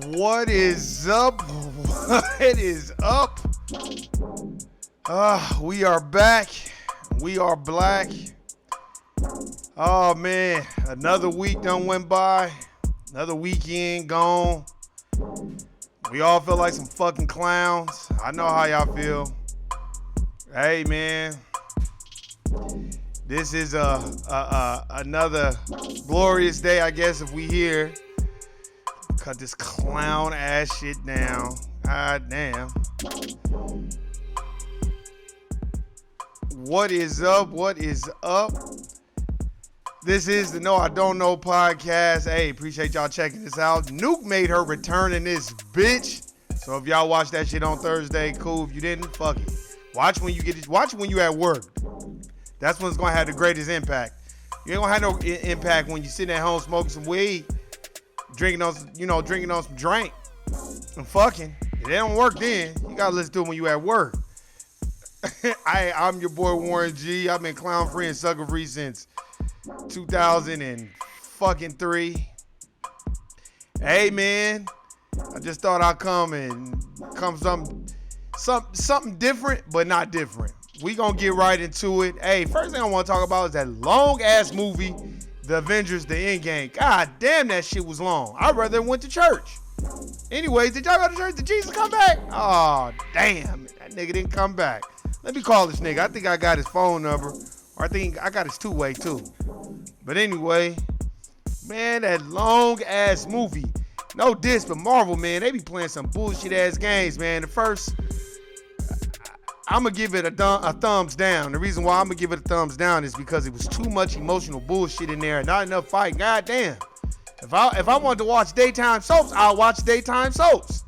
What is up? What is up? We are back. We are black. Oh man, another week done went by. Another weekend gone. We all feel like some fucking clowns. I know how y'all feel. Hey man, this is another glorious day, I guess, if we here. Cut this clown ass shit down. God damn. What is up? What is up? This is the No I Don't Know podcast. Hey, appreciate y'all checking this out. Nuke made her return in this bitch. So if y'all watch that shit on Thursday, cool. If you didn't, fuck it. Watch when you get it. Watch when you at work. That's when it's gonna have the greatest impact. You ain't gonna have no impact when you sitting at home smoking some weed, drinking on some drink, and fucking. It don't work then. You gotta listen to it when you at work. I'm your boy Warren G. I've been clown free and sucker free since 2003. Hey man, I just thought I'd come something different, but not different. We gonna get right into it. Hey, first thing I want to talk about is that long ass movie, The Avengers: The Endgame. God damn, that shit was long. I'd rather went to church. Anyways, did y'all go to church? Did Jesus come back? Oh damn, that nigga didn't come back. Let me call this nigga. I think I got his phone number, or I think I got his two-way too. But anyway, man, that long ass movie. No diss, but Marvel, man, they be playing some bullshit ass games, man. The first, I'm gonna give it a thumbs down. The reason why I'm gonna give it a thumbs down is because it was too much emotional bullshit in there, not enough fight. God damn. If I wanted to watch daytime soaps, I'll watch daytime soaps.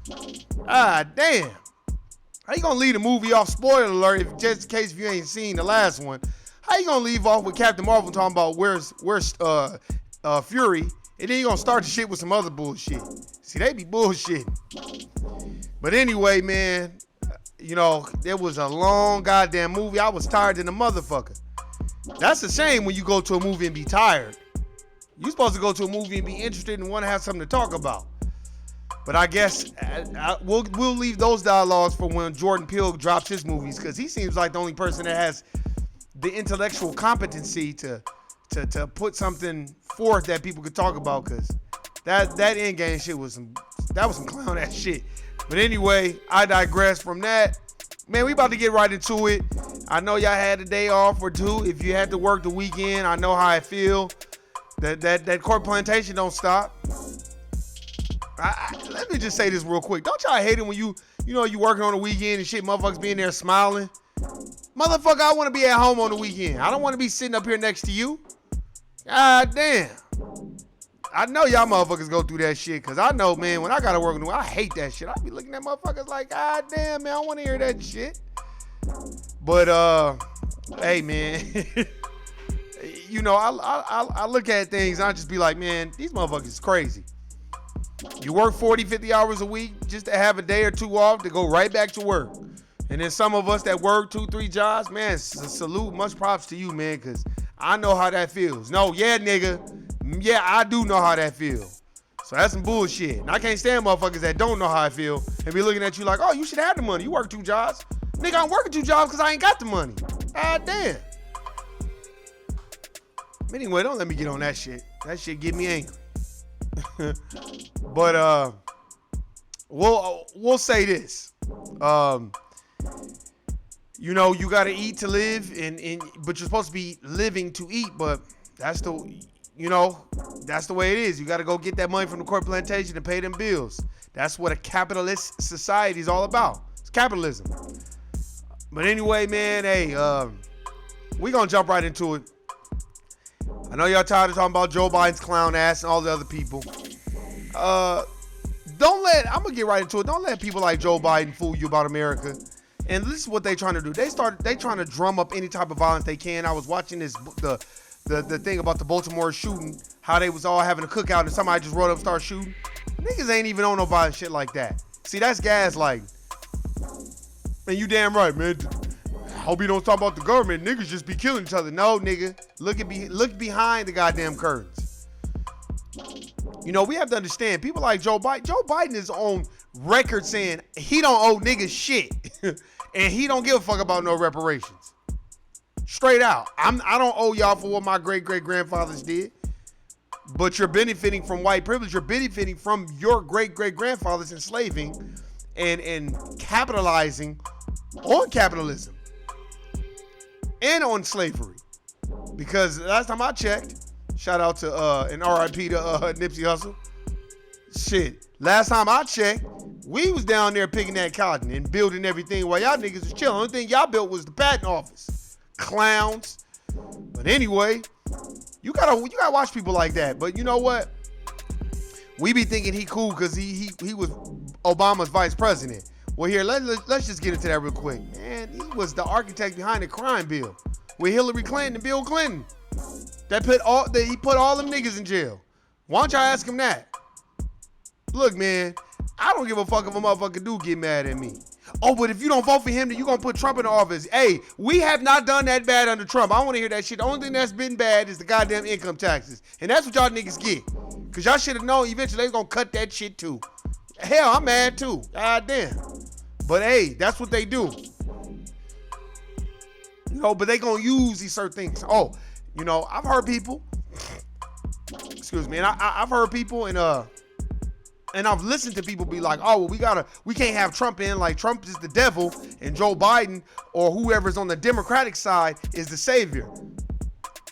God damn. How you gonna leave the movie off, spoiler alert, if just in case if you ain't seen the last one? How you gonna leave off with Captain Marvel talking about where's Fury, and then you gonna start the shit with some other bullshit? See, they be bullshitting. But anyway, man, you know, it was a long goddamn movie. I was tired than a motherfucker. That's a shame when you go to a movie and be tired. You're supposed to go to a movie and be interested and want to have something to talk about. But I guess we'll leave those dialogues for when Jordan Peele drops his movies, because he seems like the only person that has the intellectual competency to put something forth that people could talk about. Because that Endgame shit was some clown ass shit. But anyway, I digress from that. Man, we about to get right into it. I know y'all had a day off or two. If you had to work the weekend, I know how I feel. That court plantation don't stop. Let me just say this real quick. Don't y'all hate it when you working on the weekend and shit, motherfuckers being there smiling? Motherfucker, I want to be at home on the weekend. I don't want to be sitting up here next to you. God damn. I know y'all motherfuckers go through that shit, because I know, man, when I got to work, I hate that shit. I be looking at motherfuckers like, God damn, man, I want to hear that shit. But, hey, man, I look at things and I just be like, man, these motherfuckers is crazy. You work 40, 50 hours a week just to have a day or two off to go right back to work. And then some of us that work 2, 3 jobs, man, salute, much props to you, man, because I know how that feels. No, yeah, nigga. Yeah, I do know how that feels. So that's some bullshit. And I can't stand motherfuckers that don't know how I feel and be looking at you like, oh, you should have the money. You work 2 jobs. Nigga, I'm working 2 jobs because I ain't got the money. God damn. Anyway, don't let me get on that shit. That shit get me angry. But we'll say this. You gotta eat to live, but you're supposed to be living to eat. But that's the way it is. You gotta go get that money from the court plantation and pay them bills. That's what a capitalist society is all about. It's capitalism. But anyway, man, hey, we gonna jump right into it. I know y'all tired of talking about Joe Biden's clown ass and all the other people. I'm gonna get right into it. Don't let people like Joe Biden fool you about America. And this is what they trying to do. They trying to drum up any type of violence they can. I was watching the thing about the Baltimore shooting, how they was all having a cookout and somebody just rolled up and started shooting. Niggas ain't even on no violent shit like that. See, that's gaslighting. And you damn right, man. Hope you don't talk about the government. Niggas just be killing each other. No, nigga. Look behind the goddamn curtains. We have to understand, people like Joe Biden is on record saying he don't owe niggas shit. And he don't give a fuck about no reparations. Straight out. I don't owe y'all for what my great-great-grandfathers did. But you're benefiting from white privilege. You're benefiting from your great-great-grandfathers enslaving and capitalizing on capitalism. And on slavery. Because last time I checked, shout out to and RIP to Nipsey Hussle. Shit, last time I checked, we was down there picking that cotton and building everything while y'all niggas was chilling. Only thing y'all built was the patent office. Clowns. But anyway, you gotta watch people like that. But you know what? We be thinking he cool because he was Obama's vice president. Well, here, let's just get into that real quick. Man, he was the architect behind the crime bill with Hillary Clinton and Bill Clinton. He put all them niggas in jail. Why don't y'all ask him that? Look, man, I don't give a fuck if a motherfucker do get mad at me. Oh, but if you don't vote for him, then you gonna put Trump in the office. Hey, we have not done that bad under Trump. I don't wanna hear that shit. The only thing that's been bad is the goddamn income taxes. And that's what y'all niggas get. Cause y'all should have known eventually they was gonna cut that shit too. Hell, I'm mad too. God damn. But hey, that's what they do. But they gonna use these certain things. Oh, I've heard people. Excuse me, and I've heard people and I've listened to people be like, oh, well, we can't have Trump in, like Trump is the devil and Joe Biden or whoever's on the Democratic side is the savior.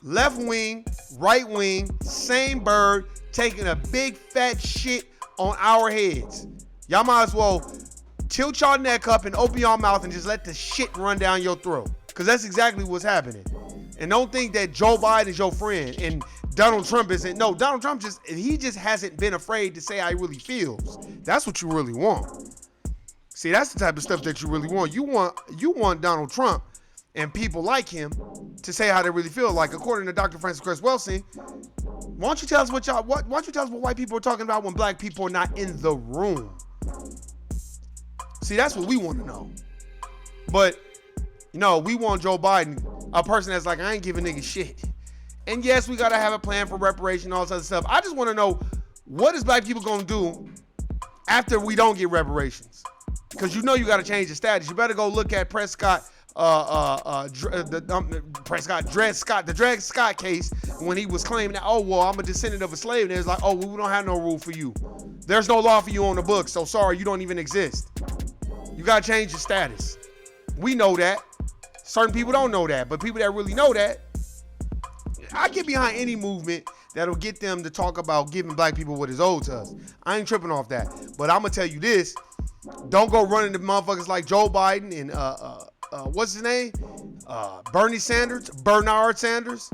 Left wing, right wing, same bird, taking a big fat shit on our heads. Y'all might as well tilt y'all neck up and open your mouth and just let the shit run down your throat. Because that's exactly what's happening. And don't think that Joe Biden is your friend and Donald Trump isn't. No, Donald Trump just hasn't been afraid to say how he really feels. That's what you really want. See, that's the type of stuff that you really want. You want Donald Trump and people like him to say how they really feel. Like according to Dr. Francis Cress Welsing, why don't you tell us what white people are talking about when black people are not in the room? See, that's what we want to know. But we want Joe Biden a person that's like, I ain't giving niggas shit. And yes, we gotta have a plan for reparation and all this other stuff. I just want to know, what is black people gonna do after we don't get reparations? Because you know you gotta change the status. You better go look at Prescott, the Dred Scott case, when he was claiming that, oh well, I'm a descendant of a slave, and it's like, oh well, we don't have no rule for you. There's no law for you on the books, so sorry, you don't even exist. You gotta change your status. We know that. Certain people don't know that, but people that really know that, I get behind any movement that'll get them to talk about giving black people what is owed to us. I ain't tripping off that. But I'm gonna tell you this: don't go running to motherfuckers like Joebiden and what's his name? Bernard Sanders.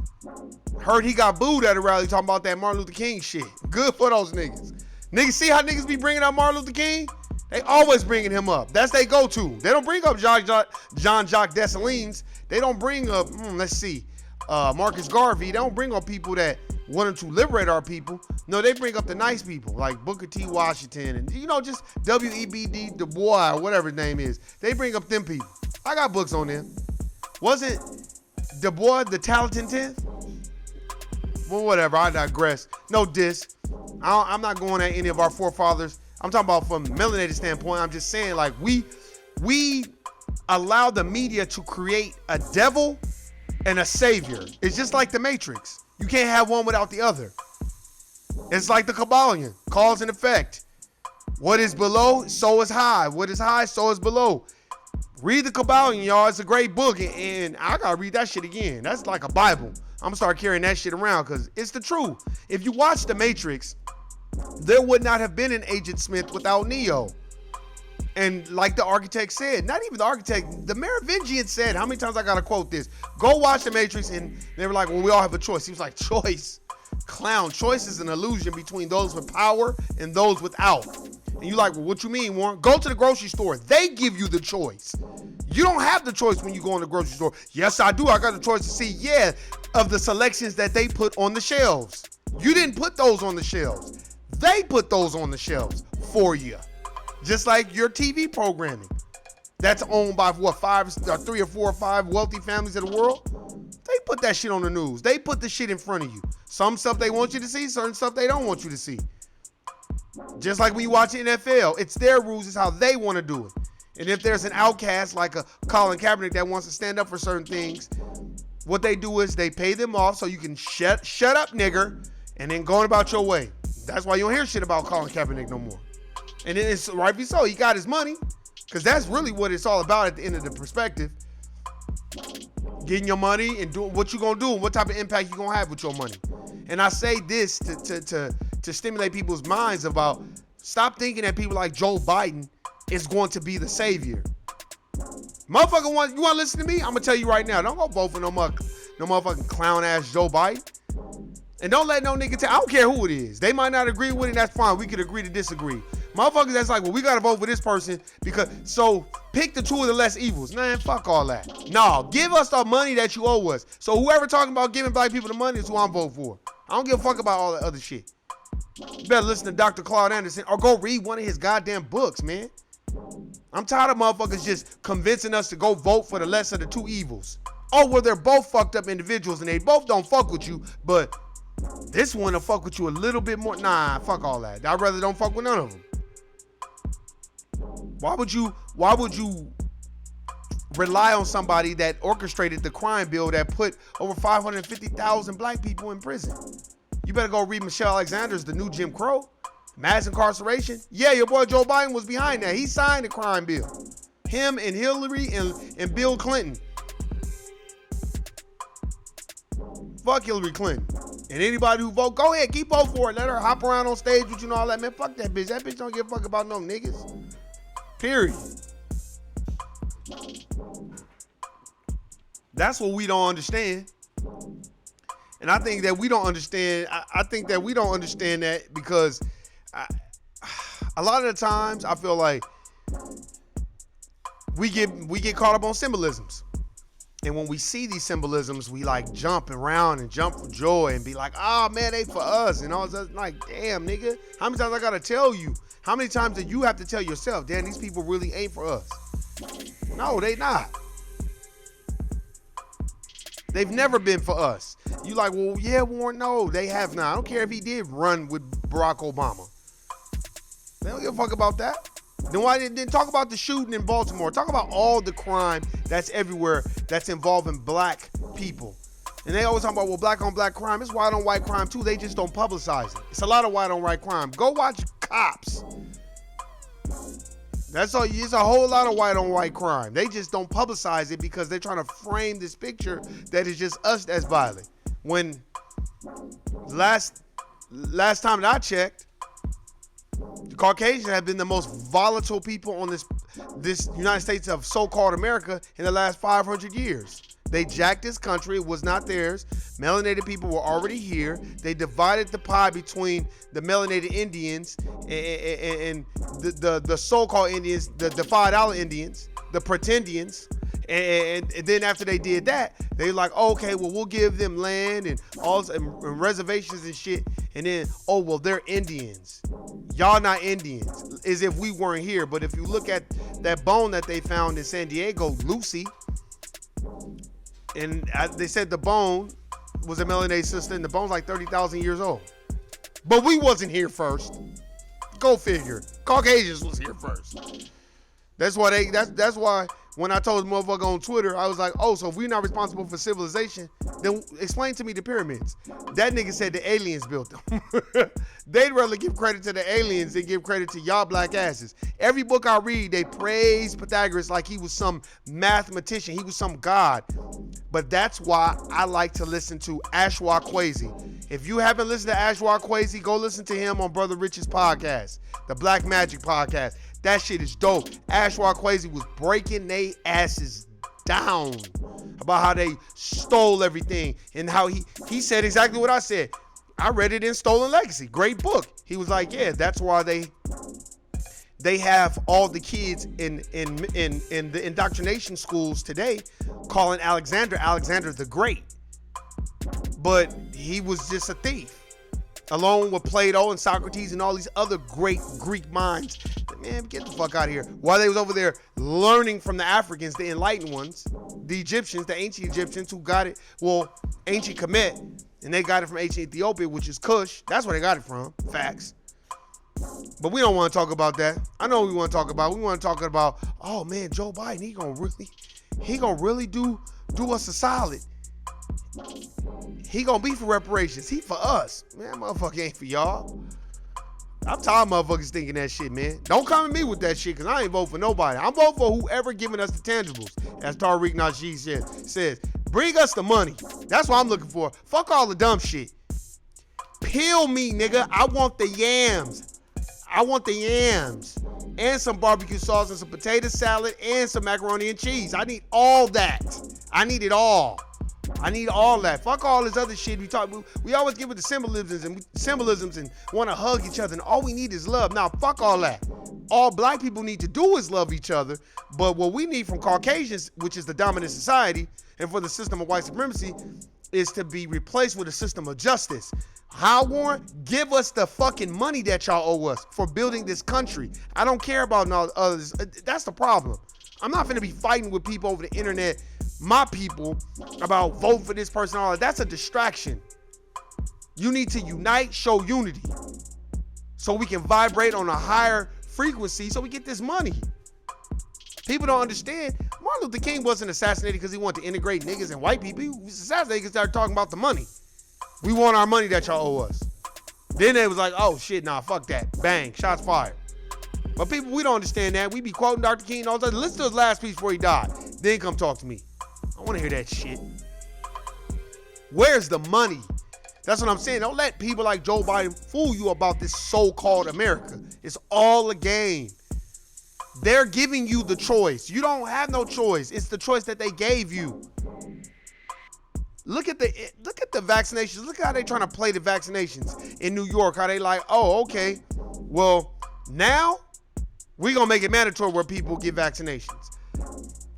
Heard he got booed at a rally talking about that Martin Luther King shit. Good for those niggas. Niggas, see how niggas be bringing up Martin Luther King? They always bringing him up. That's they go-to. They don't bring up Jean-Jacques Dessalines. They don't bring up, Marcus Garvey. They don't bring up people that wanted to liberate our people. No, they bring up the nice people like Booker T. Washington and, just W.E.B.D. Du Bois or whatever his name is. They bring up them people. I got books on them. Wasn't Du Bois the talented 10th? Well, whatever. I digress. No diss. I'm not going at any of our forefathers. I'm talking about from a melanated standpoint. I'm just saying, like, we allow the media to create a devil and a savior. It's just like the Matrix. You can't have one without the other. It's like the Kabbalion, cause and effect. What is below, so is high. What is high, so is below. Read the Kabbalion, y'all. It's a great book, and I gotta read that shit again. That's like a Bible. I'm gonna start carrying that shit around because it's the truth. If you watch the Matrix, there would not have been an Agent Smith without Neo. And like the architect said, not even the architect, the Merovingian said, how many times I gotta quote this? Go watch the Matrix, and they were like, well, we all have a choice. He was like, choice? Clown. Choice is an illusion between those with power and those without. And you like, well, what you mean, Warren? Go to the grocery store. They give you the choice. You don't have the choice when you go in the grocery store. Yes, I do. I got the choice to see, of the selections that they put on the shelves. You didn't put those on the shelves. They put those on the shelves for you. Just like your TV programming. That's owned by three or four or five wealthy families of the world. They put that shit on the news. They put the shit in front of you. Some stuff they want you to see, certain stuff they don't want you to see. Just like when you watch NFL, it's their rules, it's how they want to do it. And if there's an outcast like a Colin Kaepernick that wants to stand up for certain things, what they do is they pay them off so you can shut up, nigger, and then going about your way. That's why you don't hear shit about Colin Kaepernick no more. And it's rightfully so. He got his money, because that's really what it's all about at the end of the perspective. Getting your money and doing what you gonna do and what type of impact you gonna have with your money. And I say this to stimulate people's minds about, stop thinking that people like Joe Biden is going to be the savior. Motherfucker, you want to listen to me? I'm gonna tell you right now. Don't go vote for no motherfucking clown ass Joe Biden. And don't let no nigga I don't care who it is. They might not agree with it. That's fine. We could agree to disagree. Motherfuckers that's like, well, we gotta vote for this person so pick the two of the less evils. Man, fuck all that. No, give us the money that you owe us. So whoever talking about giving black people the money is who I'm voting for. I don't give a fuck about all that other shit. You better listen to Dr. Claude Anderson or go read one of his goddamn books, man. I'm tired of motherfuckers just convincing us to go vote for the lesser of the two evils. Oh, well, they're both fucked up individuals and they both don't fuck with you, but this one will fuck with you a little bit more. Nah, fuck all that. I'd rather don't fuck with none of them. Why would you rely on somebody that orchestrated the crime bill that put over 550,000 black people in prison? You better go read Michelle Alexander's The New Jim Crow. Mass incarceration. Yeah, your boy Joe Biden was behind that. He signed the crime bill. Him and Hillary and Bill Clinton. Fuck Hillary Clinton. And anybody who vote, go ahead, keep voting for it. Let her hop around on stage with you and all that, man. Fuck that bitch. That bitch don't give a fuck about no niggas. Period. That's what we don't understand. And I think that we don't understand. I think that we don't understand that because a lot of the times I feel like we get caught up on symbolisms. And when we see these symbolisms, we like jump around and jump for joy and be like, oh man, they for us. And all this, like, damn, nigga, how many times I gotta tell you? How many times do you have to tell yourself, damn, these people really ain't for us? No, they not. They've never been for us. You like, well, yeah, Warren, no, they have not. I don't care if he did run with Barack Obama. They don't give a fuck about that. Then why didn't talk about the shooting in Baltimore? Talk about all the crime that's everywhere that's involving black people. And they always talk about, well, black on black crime. It's white on white crime too. They just don't publicize it. It's a lot of white on white crime. Go watch Cops. That's all. It's a whole lot of white on white crime. They just don't publicize it because they're trying to frame this picture that is just us that's violent. When last time that I checked, the Caucasians have been the most volatile people on this United States of so-called America in the last 500 years. They jacked this country. It was not theirs. Melanated people were already here. They divided the pie between the melanated Indians and the so-called Indians, the $5 Indians, the pretendians. And then after they did that, they were like, okay, well, we'll give them land and all and reservations and shit. And then, oh, well, they're Indians. Y'all not Indians. As if we weren't here. But if you look at that bone that they found in San Diego, Lucy, and they said the bone was a melanated sister, and the bone's like 30,000 years old. But we wasn't here first. Go figure. Caucasians was here first. That's why that's why when I told the motherfucker on Twitter, I was like, oh, so if we're not responsible for civilization, then explain to me the pyramids. That nigga said the aliens built them. They'd rather give credit to the aliens than give credit to y'all black asses. Every book I read, they praise Pythagoras like he was some mathematician. He was some god. But that's why I like to listen to Ashwa Kwesi. If you haven't listened to Ashwa Kwesi, go listen to him on Brother Rich's podcast, the Black Magic podcast. That shit is dope. Ashwa Kwesi was breaking they asses down about how they stole everything and how he said exactly what I said. I read it in Stolen Legacy. Great book. He was like, yeah, that's why they have all the kids in the indoctrination schools today calling Alexander the Great. But he was just a thief. Along with Plato and Socrates and all these other great Greek minds. Man, get the fuck out of here. While they was over there learning from the Africans, the enlightened ones, the Egyptians, the ancient Egyptians who got it, well, ancient Kemet, and they got it from ancient Ethiopia, which is Kush. That's where they got it from. Facts. But we don't want to talk about that. I know what we want to talk about. We want to talk about, oh man, Joe Biden, he gonna really do us a solid. He gonna be for reparations. He for us. Man, motherfucker ain't for y'all. I'm tired of motherfuckers thinking that shit, man. Don't come at me with that shit, because I ain't vote for nobody. I'm voting for whoever giving us the tangibles. As Tariq Nasheed says, bring us the money. That's what I'm looking for. Fuck all the dumb shit. Peel me, nigga. I want the yams. And some barbecue sauce and some potato salad and some macaroni and cheese. I need all that. I need it all. I need all that. Fuck all this other shit we always give it the symbolisms and want to hug each other, and all we need is love. Now, fuck all that. All black people need to do is love each other, but what we need from Caucasians, which is the dominant society, and for the system of white supremacy, is to be replaced with a system of justice. How, Warren? Give us the fucking money that y'all owe us for building this country. I don't care about all others. That's the problem. I'm not finna be fighting with people over the internet, my people, about vote for this person. All that. That's a distraction. You need to unite, show unity, so we can vibrate on a higher frequency, so we get this money. People don't understand. Martin Luther King wasn't assassinated because he wanted to integrate niggas and white people. He was assassinated because they started talking about the money. We want our money that y'all owe us. Then they was like, oh shit, nah, fuck that. Bang, shots fired. But people, we don't understand that. We be quoting Dr. King and all that. Listen to his last speech before he died. Then come talk to me. I want to hear that shit. Where's the money? That's what I'm saying. Don't let people like Joe Biden fool you about this so-called America. It's all a game. They're giving you the choice. You don't have no choice. It's the choice that they gave you. Look at the vaccinations. Look how they trying to play the vaccinations in New York. How they like, oh, okay. Well, now we're going to make it mandatory where people get vaccinations.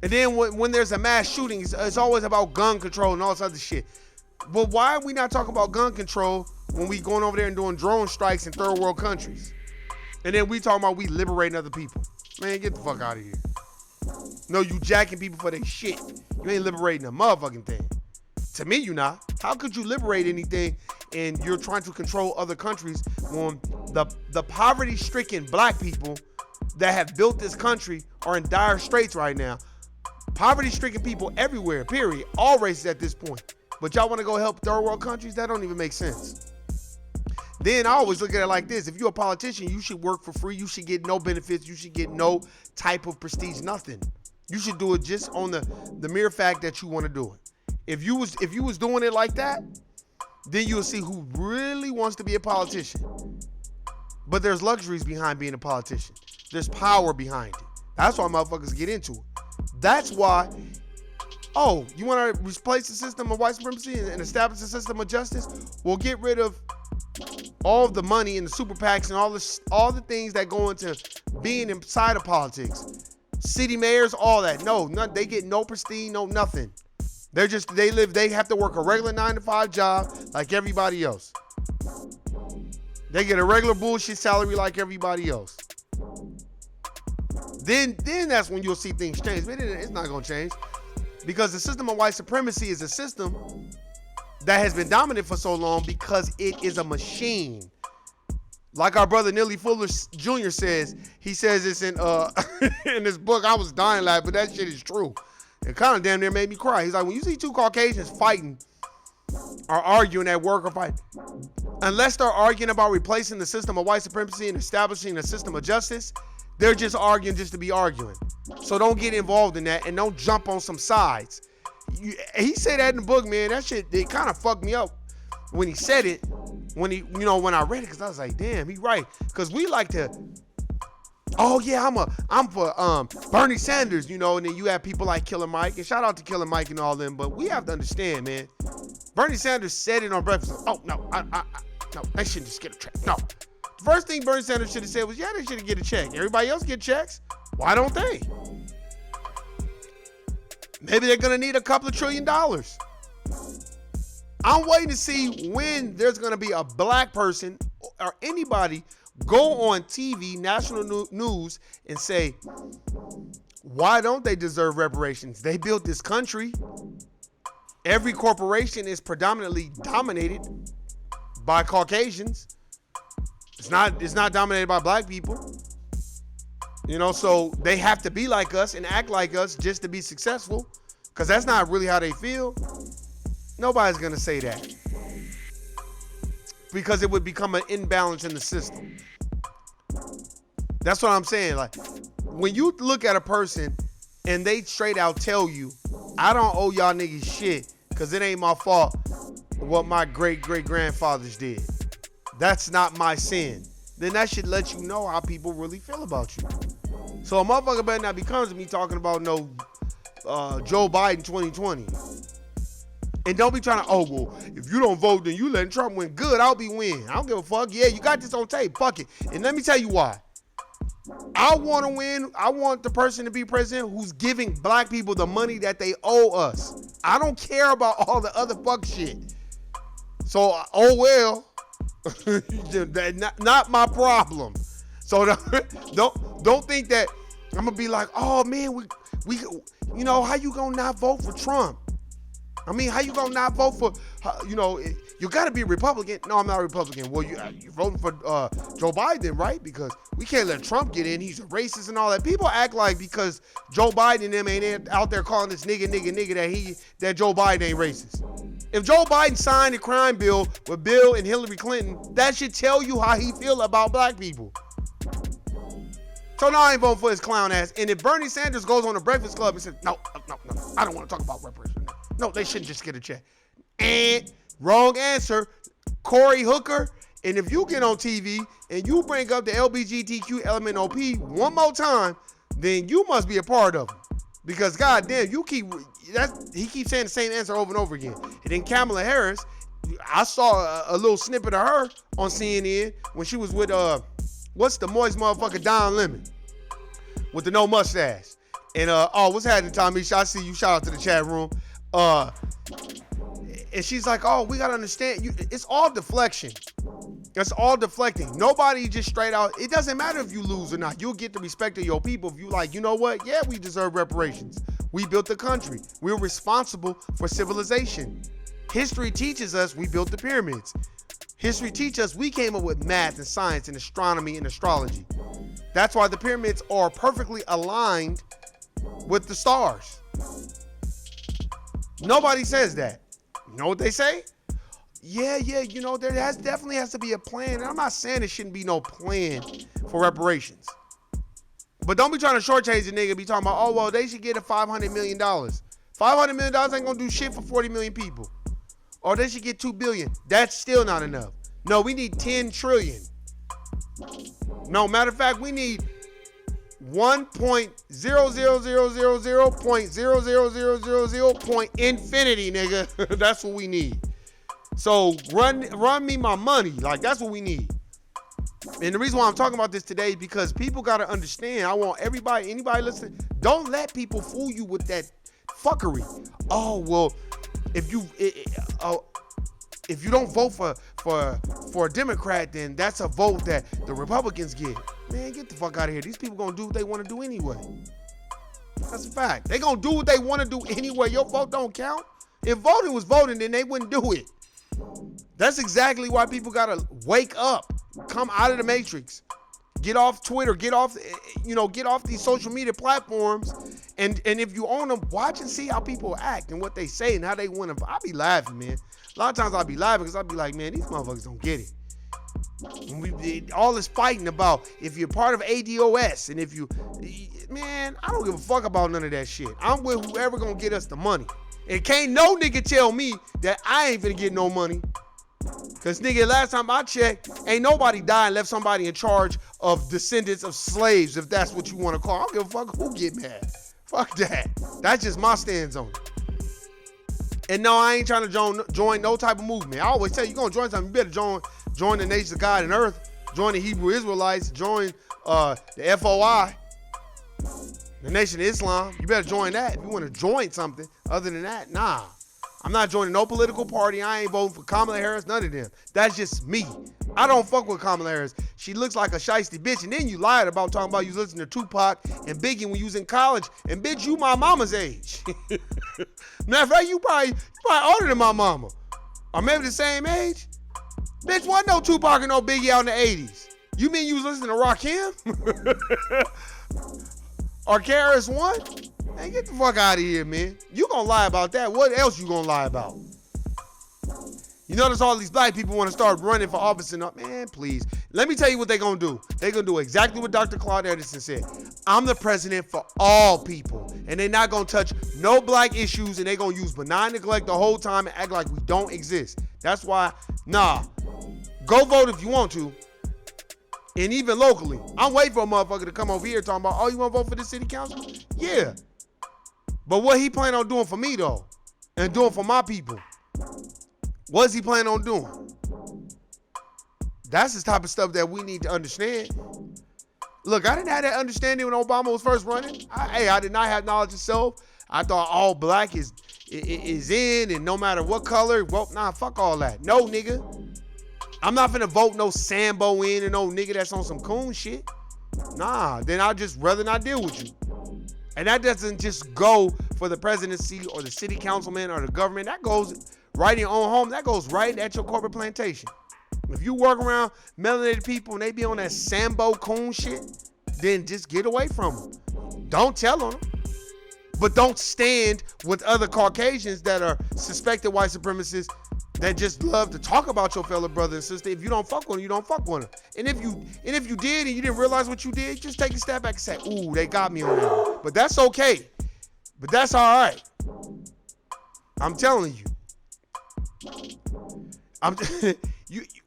And then when there's a mass shooting, it's always about gun control and all this other shit. But why are we not talking about gun control when we going over there and doing drone strikes in third world countries? And then we talking about we liberating other people. Man, get the fuck out of here. No, you jacking people for their shit. You ain't liberating a motherfucking thing. To me, you're not. How could you liberate anything and you're trying to control other countries when the poverty-stricken black people that have built this country are in dire straits right now? Poverty-stricken people everywhere, period. All races at this point. But y'all want to go help third world countries? That don't even make sense. Then I always look at it like this. If you're a politician, you should work for free. You should get no benefits. You should get no type of prestige, nothing. You should do it just on the mere fact that you want to do it. If you was doing it like that, then you'll see who really wants to be a politician. But there's luxuries behind being a politician. There's power behind it. That's why motherfuckers get into it. That's why, you want to replace the system of white supremacy and establish a system of justice? Well, get rid of all of the money and the super PACs and all the things that go into being inside of politics. City mayors, all that. No, they get no prestige, no nothing. They have to work a regular 9-to-5 job like everybody else. They get a regular bullshit salary like everybody else. Then that's when you'll see things change. But it's not going to change. Because the system of white supremacy is a system that has been dominant for so long because it is a machine. Like our brother Neely Fuller Jr. says, he says this in in this book. I was dying laughing, but that shit is true. It kind of damn near made me cry. He's like, when you see two Caucasians fighting or arguing at work or fighting, unless they're arguing about replacing the system of white supremacy and establishing a system of justice, they're just arguing just to be arguing. So don't get involved in that and don't jump on some sides. He said that in the book, man. That shit, it kind of fucked me up when he said it. When I read it, because I was like, damn, he right. Because we like to, I'm for Bernie Sanders, and then you have people like Killer Mike, and shout out to Killer Mike and all them, but we have to understand, man. Bernie Sanders said it on breakfast. No, they shouldn't just get a check. No. The first thing Bernie Sanders should have said was, they should get a check. Everybody else get checks. Why don't they? Maybe they're going to need a couple of $1 trillion. I'm waiting to see when there's going to be a black person or anybody go on TV, national news, and say, why don't they deserve reparations? They built this country. Every corporation is predominantly dominated by Caucasians. It's not dominated by black people. So they have to be like us and act like us just to be successful, because that's not really how they feel. Nobody's going to say that, because it would become an imbalance in the system. That's what I'm saying. Like, when you look at a person and they straight out tell you, I don't owe y'all niggas shit because it ain't my fault what my great-great-grandfathers did. That's not my sin. Then that should let you know how people really feel about you. So a motherfucker better not be coming to me talking about no Joe Biden 2020. And don't be trying to, if you don't vote, then you letting Trump win. Good, I'll be win. I don't give a fuck. Yeah, you got this on tape. Fuck it. And let me tell you why. I want to win. I want the person to be president who's giving black people the money that they owe us. I don't care about all the other fuck shit. So, not my problem. So don't think that I'm gonna be like, oh man, we how you gonna not vote for Trump? I mean, how you gonna not vote for, you gotta be a Republican. No, I'm not a Republican. Well, you're voting for Joe Biden, right? Because we can't let Trump get in. He's a racist and all that. People act like because Joe Biden and them ain't out there calling this nigga that Joe Biden ain't racist. If Joe Biden signed a crime bill with Bill and Hillary Clinton, that should tell you how he feel about black people. So now I ain't voting for his clown ass. And if Bernie Sanders goes on the Breakfast Club and says, no, I don't want to talk about reparations. No, they shouldn't just get a check. And wrong answer, Cory Hooker. And if you get on TV and you bring up the LGBTQ element OP one more time, then you must be a part of them. Because goddamn, he keeps saying the same answer over and over again. And then Kamala Harris, I saw a little snippet of her on CNN when she was with what's the moist motherfucker Don Lemon with the no mustache. And what's happening, Tommy? I see you. Shout out to the chat room. And she's like, we gotta understand. It's all deflection. It's all deflecting. Nobody just straight out. It doesn't matter if you lose or not. You'll get the respect of your people if you like, you know what? Yeah, we deserve reparations. We built the country. We're responsible for civilization. History teaches us we built the pyramids. History teaches us we came up with math and science and astronomy and astrology. That's why the pyramids are perfectly aligned with the stars. Nobody says that. You know what they say? Yeah, you know, definitely has to be a plan. And I'm not saying there shouldn't be no plan for reparations. But don't be trying to shortchange the nigga, be talking about, oh, well, they should get a $500 million. $500 million ain't gonna do shit for 40 million people. Or they should get $2 billion. That's still not enough. No, we need 10 trillion. No, matter of fact, we need 1.00000.00000 nigga. That's what we need. So run me my money. Like, that's what we need. And the reason why I'm talking about this today is because people got to understand. I want anybody listening, don't let people fool you with that fuckery. Oh, well, if you don't vote for a Democrat, then that's a vote that the Republicans get. Man, get the fuck out of here. These people gonna do what they want to do anyway. That's a fact. They gonna do what they want to do anyway. Your vote don't count. If voting was voting, then they wouldn't do it. That's exactly why people gotta wake up, come out of the matrix, get off Twitter, get off these social media platforms, and if you own them, watch and see how people act and what they say and how they want to. I be laughing, man. A lot of times I'll be laughing because I'll be like, man, these motherfuckers don't get it. And all this fighting about if you're part of ADOS and if you, man, I don't give a fuck about none of that shit. I'm with whoever gonna get us the money. And can't no nigga tell me that I ain't finna get no money. Cause nigga, last time I checked, ain't nobody died and left somebody in charge of descendants of slaves, if that's what you wanna call. I don't give a fuck who get mad. Fuck that. That's just my stance on it. And no, I ain't trying to join no type of movement. I always tell you, gonna join something, you better join the nations of God and earth, join the Hebrew Israelites, join the FOI, the Nation of Islam. You better join that if you want to join something. Other than that, nah. I'm not joining no political party. I ain't voting for Kamala Harris, none of them. That's just me. I don't fuck with Kamala Harris. She looks like a shiesty bitch. And then you lied about talking about you listening to Tupac and Biggie when you was in college. And bitch, you my mama's age. Matter of fact, you probably older than my mama. Or maybe the same age. Bitch, wasn't no Tupac and no Biggie out in the 80s. You mean you was listening to Rakim? Or KRS-One? Man, get the fuck out of here, man. You gonna lie about that. What else you gonna lie about? You notice all these black people want to start running for office and up. Man, please. Let me tell you what they gonna do. They gonna do exactly what Dr. Claude Edison said. I'm the president for all people. And they not gonna touch no black issues, and they gonna use benign neglect the whole time and act like we don't exist. That's why, nah. Go vote if you want to. And even locally. I'm waiting for a motherfucker to come over here talking about, oh, you want to vote for the city council? Yeah. But what he planning on doing for me, though? And doing for my people? What's he planning on doing? That's the type of stuff that we need to understand. Look, I didn't have that understanding when Obama was first running. I did not have knowledge of self. I thought all black is in, and no matter what color, well, nah, fuck all that. No, nigga. I'm not finna vote no Sambo in and no nigga that's on some coon shit. Nah, then I'd just rather not deal with you. And that doesn't just go for the presidency or the city councilman or the government. That goes right in your own home. That goes right at your corporate plantation. If you work around melanated people and they be on that Sambo coon shit, then just get away from them. Don't tell them. But don't stand with other Caucasians that are suspected white supremacists that just love to talk about your fellow brother and sister. If you don't fuck with them, you don't fuck with them. And if you did and you didn't realize what you did, just take a step back and say, ooh, they got me on that. But that's okay. But that's all right. I'm telling you.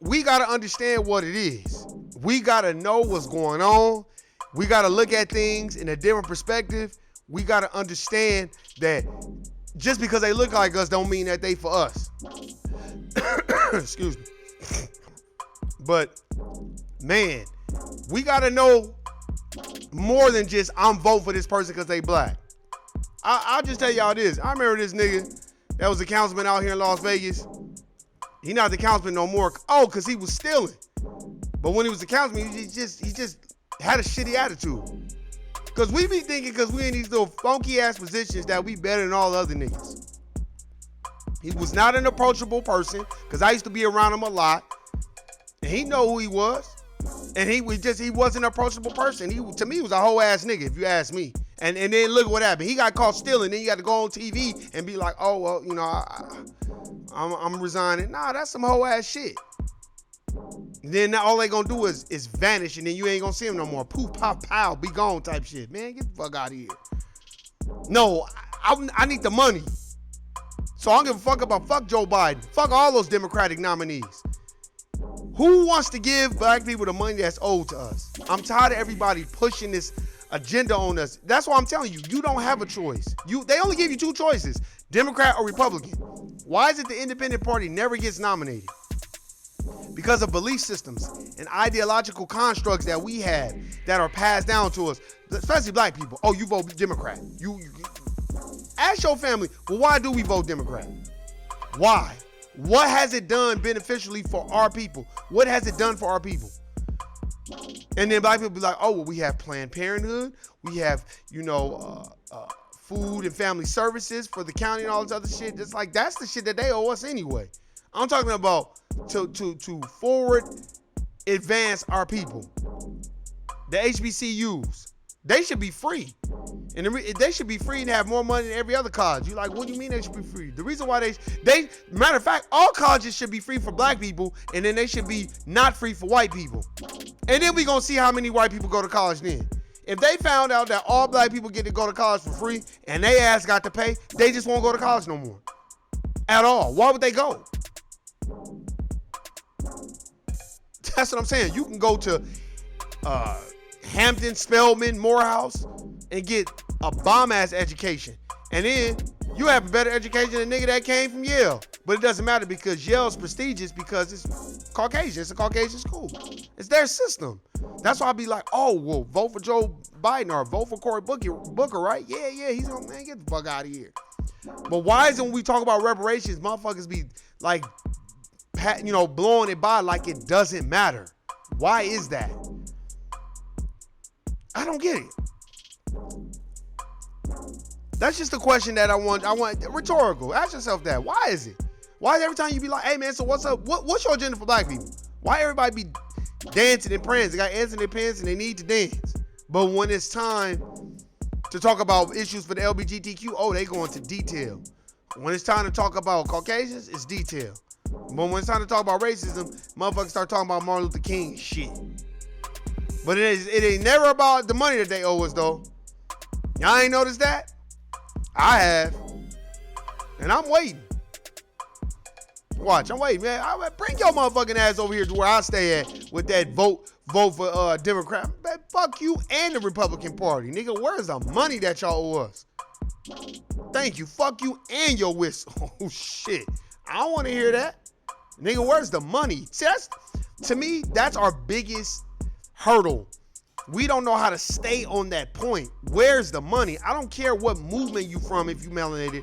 We got to understand what it is. We got to know what's going on. We got to look at things in a different perspective. We got to understand that just because they look like us don't mean that they for us. Excuse me. But, man, we got to know more than just I'm voting for this person because they black. I'll just tell y'all this. I remember this nigga that was a councilman out here in Las Vegas. He not the councilman no more. Oh, because he was stealing. But when he was the councilman, he just had a shitty attitude. Because we be thinking because we in these little funky ass positions that we better than all other niggas. He was not an approachable person because I used to be around him a lot, and he know who he was. And he wasn't an approachable person. To me, he was a whole ass nigga, if you ask me. And then look what happened. He got caught stealing. Then you got to go on TV and be like, oh, well, you know, I'm resigning. Nah, that's some whole ass shit. Then all they gonna do is vanish, and then you ain't gonna see him no more. Poof, pop, pow, be gone type shit. Man, get the fuck out of here. No, I need the money. So I don't give a fuck about Joe Biden. Fuck all those Democratic nominees. Who wants to give black people the money that's owed to us? I'm tired of everybody pushing this agenda on us. That's why I'm telling you, you don't have a choice. They only give you two choices, Democrat or Republican. Why is it the independent party never gets nominated? Because of belief systems and ideological constructs that we have that are passed down to us, especially black people. Oh, you vote Democrat. You ask your family, well, why do we vote Democrat? Why? What has it done beneficially for our people? What has it done for our people? And then black people be like, oh, well, we have Planned Parenthood. We have, food and family services for the county and all this other shit. It's like, that's the shit that they owe us anyway. I'm talking about to forward advance our people. The HBCUs, they should be free. And they should be free and have more money than every other college. You're like, what do you mean they should be free? The reason why matter of fact, all colleges should be free for black people, and then they should be not free for white people. And then we gonna see how many white people go to college then. If they found out that all black people get to go to college for free and they ass got to pay, they just won't go to college no more. At all. Why would they go? That's what I'm saying. You can go to Hampton, Spelman, Morehouse, and get a bomb-ass education. And then you have a better education than a nigga that came from Yale. But it doesn't matter because Yale's prestigious because it's Caucasian. It's a Caucasian school. It's their system. That's why I be like, oh, well, vote for Joe Biden or vote for Cory Booker, right? Yeah, he's gonna, man, get the fuck out of here. But why is it when we talk about reparations, motherfuckers be like, blowing it by like it doesn't matter? Why is that? I don't get it. That's just a question that I want rhetorical. Ask yourself that. Why is it? Why is every time you be like, hey man, so what's up? What's your agenda for black people? Why everybody be dancing and praying? They got ants in their pants and they need to dance. But when it's time to talk about issues for the LGBTQ, oh, they go into detail. When it's time to talk about Caucasians, it's detail. But when it's time to talk about racism, motherfuckers start talking about Martin Luther King shit. But it ain't never about the money that they owe us, though. Y'all ain't noticed that? I have. And I'm waiting. Watch, I'm waiting, man. Bring your motherfucking ass over here to where I stay at with that vote for Democrat. Man, fuck you and the Republican Party. Nigga, where's the money that y'all owe us? Thank you. Fuck you and your whistle. Oh, shit. I don't want to hear that. Nigga, where's the money? See, to me, that's our biggest hurdle. We don't know how to stay on that point. Where's the money? I don't care what movement you from if you melanated.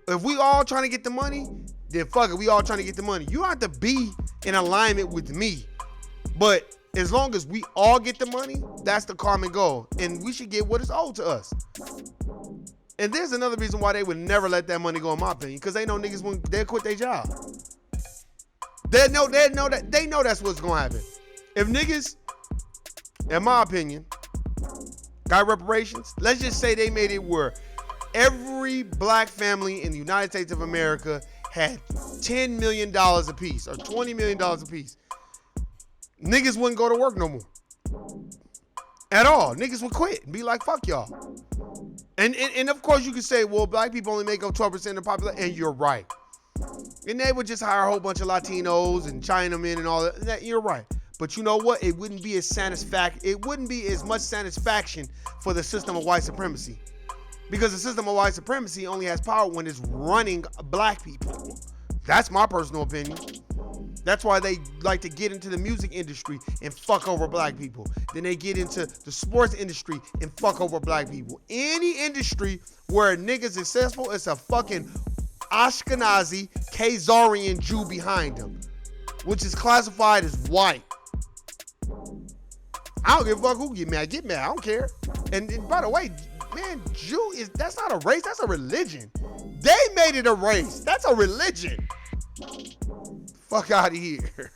If we all trying to get the money, then fuck it, we all trying to get the money. You don't have to be in alignment with me. But as long as we all get the money, that's the common goal. And we should get what is owed to us. And there's another reason why they would never let that money go, in my opinion, because they know niggas they'll quit their job. They know that's what's gonna happen. If niggas, in my opinion, got reparations, let's just say they made it where every black family in the United States of America had $10 million a piece or $20 million a piece. Niggas wouldn't go to work no more. At all. Niggas would quit and be like, fuck y'all. And of course you could say, well, black people only make up 12% of the population, and you're right. And they would just hire a whole bunch of Latinos and Chinamen and all that. You're right. But you know what? It wouldn't be as much satisfaction for the system of white supremacy. Because the system of white supremacy only has power when it's running black people. That's my personal opinion. That's why they like to get into the music industry and fuck over black people. Then they get into the sports industry and fuck over black people. Any industry where a nigga's successful, it's a fucking Ashkenazi, Khazarian Jew behind him, which is classified as white. I don't give a fuck who get mad. Get mad. I don't care. And by the way, man, that's not a race. That's a religion. They made it a race. That's a religion. Fuck out of here.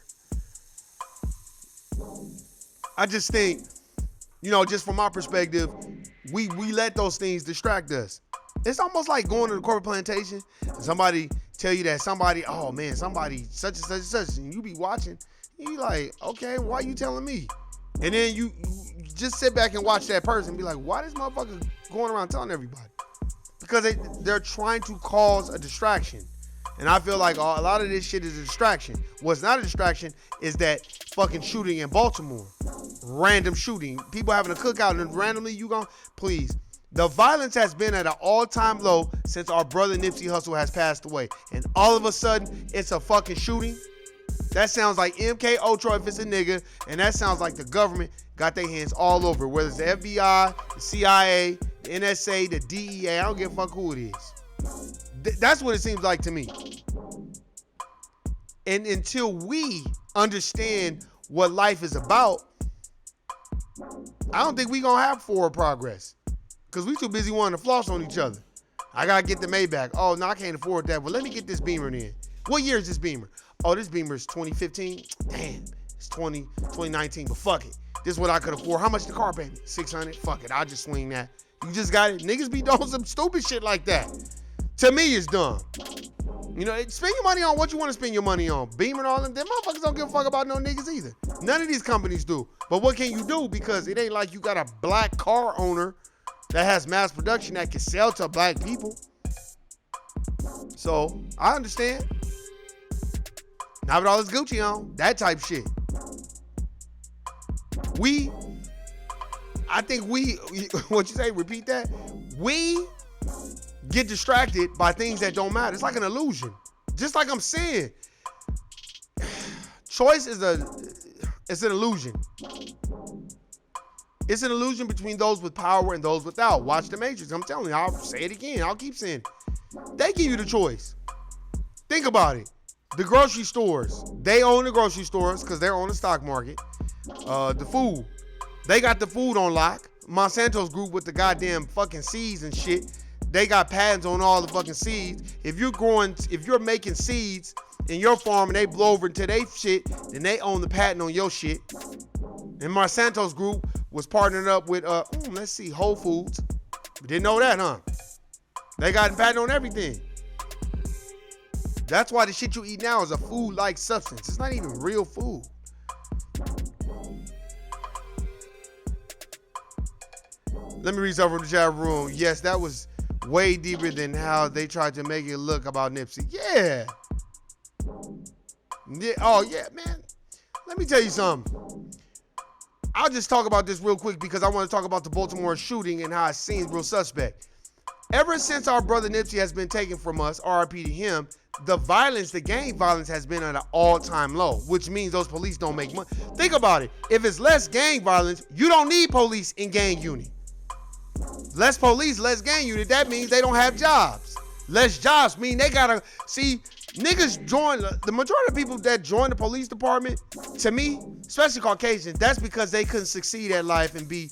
I just think, just from my perspective, we let those things distract us. It's almost like going to the corporate plantation and somebody tell you that somebody such and such and such, and you be watching, and you like, okay, why are you telling me? And then you just sit back and watch that person and be like, why this motherfucker going around telling everybody? Because they're trying to cause a distraction. And I feel like a lot of this shit is a distraction. What's not a distraction is that fucking shooting in Baltimore. Random shooting. People having a cookout and randomly please. The violence has been at an all-time low since our brother Nipsey Hussle has passed away. And all of a sudden, it's a fucking shooting. That sounds like MK Ultra if it's a nigga. And that sounds like the government got their hands all over it. Whether it's the FBI, the CIA, the NSA, the DEA. I don't give a fuck who it is. That's what it seems like to me. And until we understand what life is about, I don't think we gonna have forward progress. Because we too busy wanting to floss on each other. I gotta get the Maybach. Oh, no, I can't afford that. Well, let me get this Beamer then. What year is this Beamer? Oh, this Beamer is 2015. Damn, it's 2019, but fuck it. This is what I could afford. How much the car payment? $600. Fuck it, I'll just swing that. You just got it. Niggas be doing some stupid shit like that. To me, it's dumb. Spend your money on what you want to spend your money on. Beamer and all them motherfuckers don't give a fuck about no niggas either. None of these companies do. But what can you do? Because it ain't like you got a black car owner that has mass production that can sell to black people. So, I understand. Not with all this Gucci on. That type shit. What you say, repeat that? We get distracted by things that don't matter. It's like an illusion. Just like I'm saying, choice is an illusion. It's an illusion between those with power and those without. Watch The Matrix. I'm telling you, I'll say it again. I'll keep saying it. They give you the choice. Think about it. The grocery stores, they own the grocery stores because they're on the stock market. The food, they got the food on lock. Monsanto's group with the goddamn fucking seeds and shit, they got patents on all the fucking seeds. If you're making seeds in your farm and they blow over into their shit, then they own the patent on your shit. And Monsanto's group was partnered up with, Whole Foods. We didn't know that, huh? They got a patent on everything. That's why the shit you eat now is a food-like substance. It's not even real food. Let me read something from the chat room. Yes, that was way deeper than how they tried to make it look about Nipsey. Yeah. Oh, yeah, man. Let me tell you something. I'll just talk about this real quick because I want to talk about the Baltimore shooting and how it seems real suspect. Ever since our brother Nipsey has been taken from us, RIP to him, the gang violence has been at an all-time low, which means those police don't make money. Think about it. If it's less gang violence, you don't need police in gang unit. Less police, less gang unit, that means they don't have jobs. Less jobs mean they gotta, niggas join, the majority of people that join the police department, to me, especially Caucasians, that's because they couldn't succeed at life and be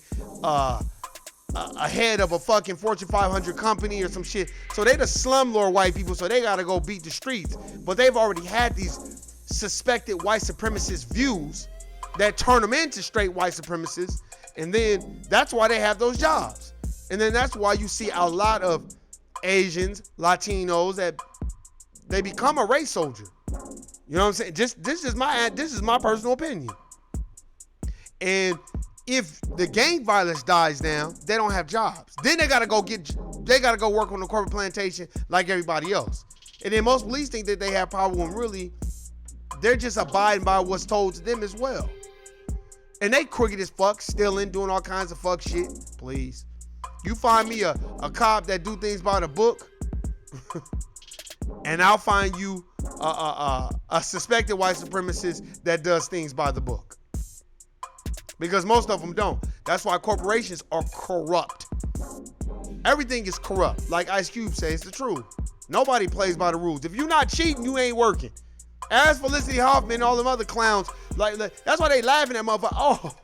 ahead of a fucking Fortune 500 company or some shit. So they the slumlord white people, so they gotta go beat the streets. But they've already had these suspected white supremacist views that turn them into straight white supremacists, and then that's why they have those jobs. And then that's why you see a lot of Asians, Latinos, that they become a race soldier. You know what I'm saying? This is my personal opinion. And if the gang violence dies down, they don't have jobs. Then they gotta go work on the corporate plantation like everybody else. And then most police think that they have power when really they're just abiding by what's told to them as well. And they crooked as fuck, stealing, doing all kinds of fuck shit. Please. You find me a cop that do things by the book, and I'll find you a suspected white supremacist that does things by the book. Because most of them don't. That's why corporations are corrupt. Everything is corrupt. Like Ice Cube says, it's the truth. Nobody plays by the rules. If you're not cheating, you ain't working. As Felicity Huffman and all them other clowns, like that's why they laughing at motherfucker. Oh,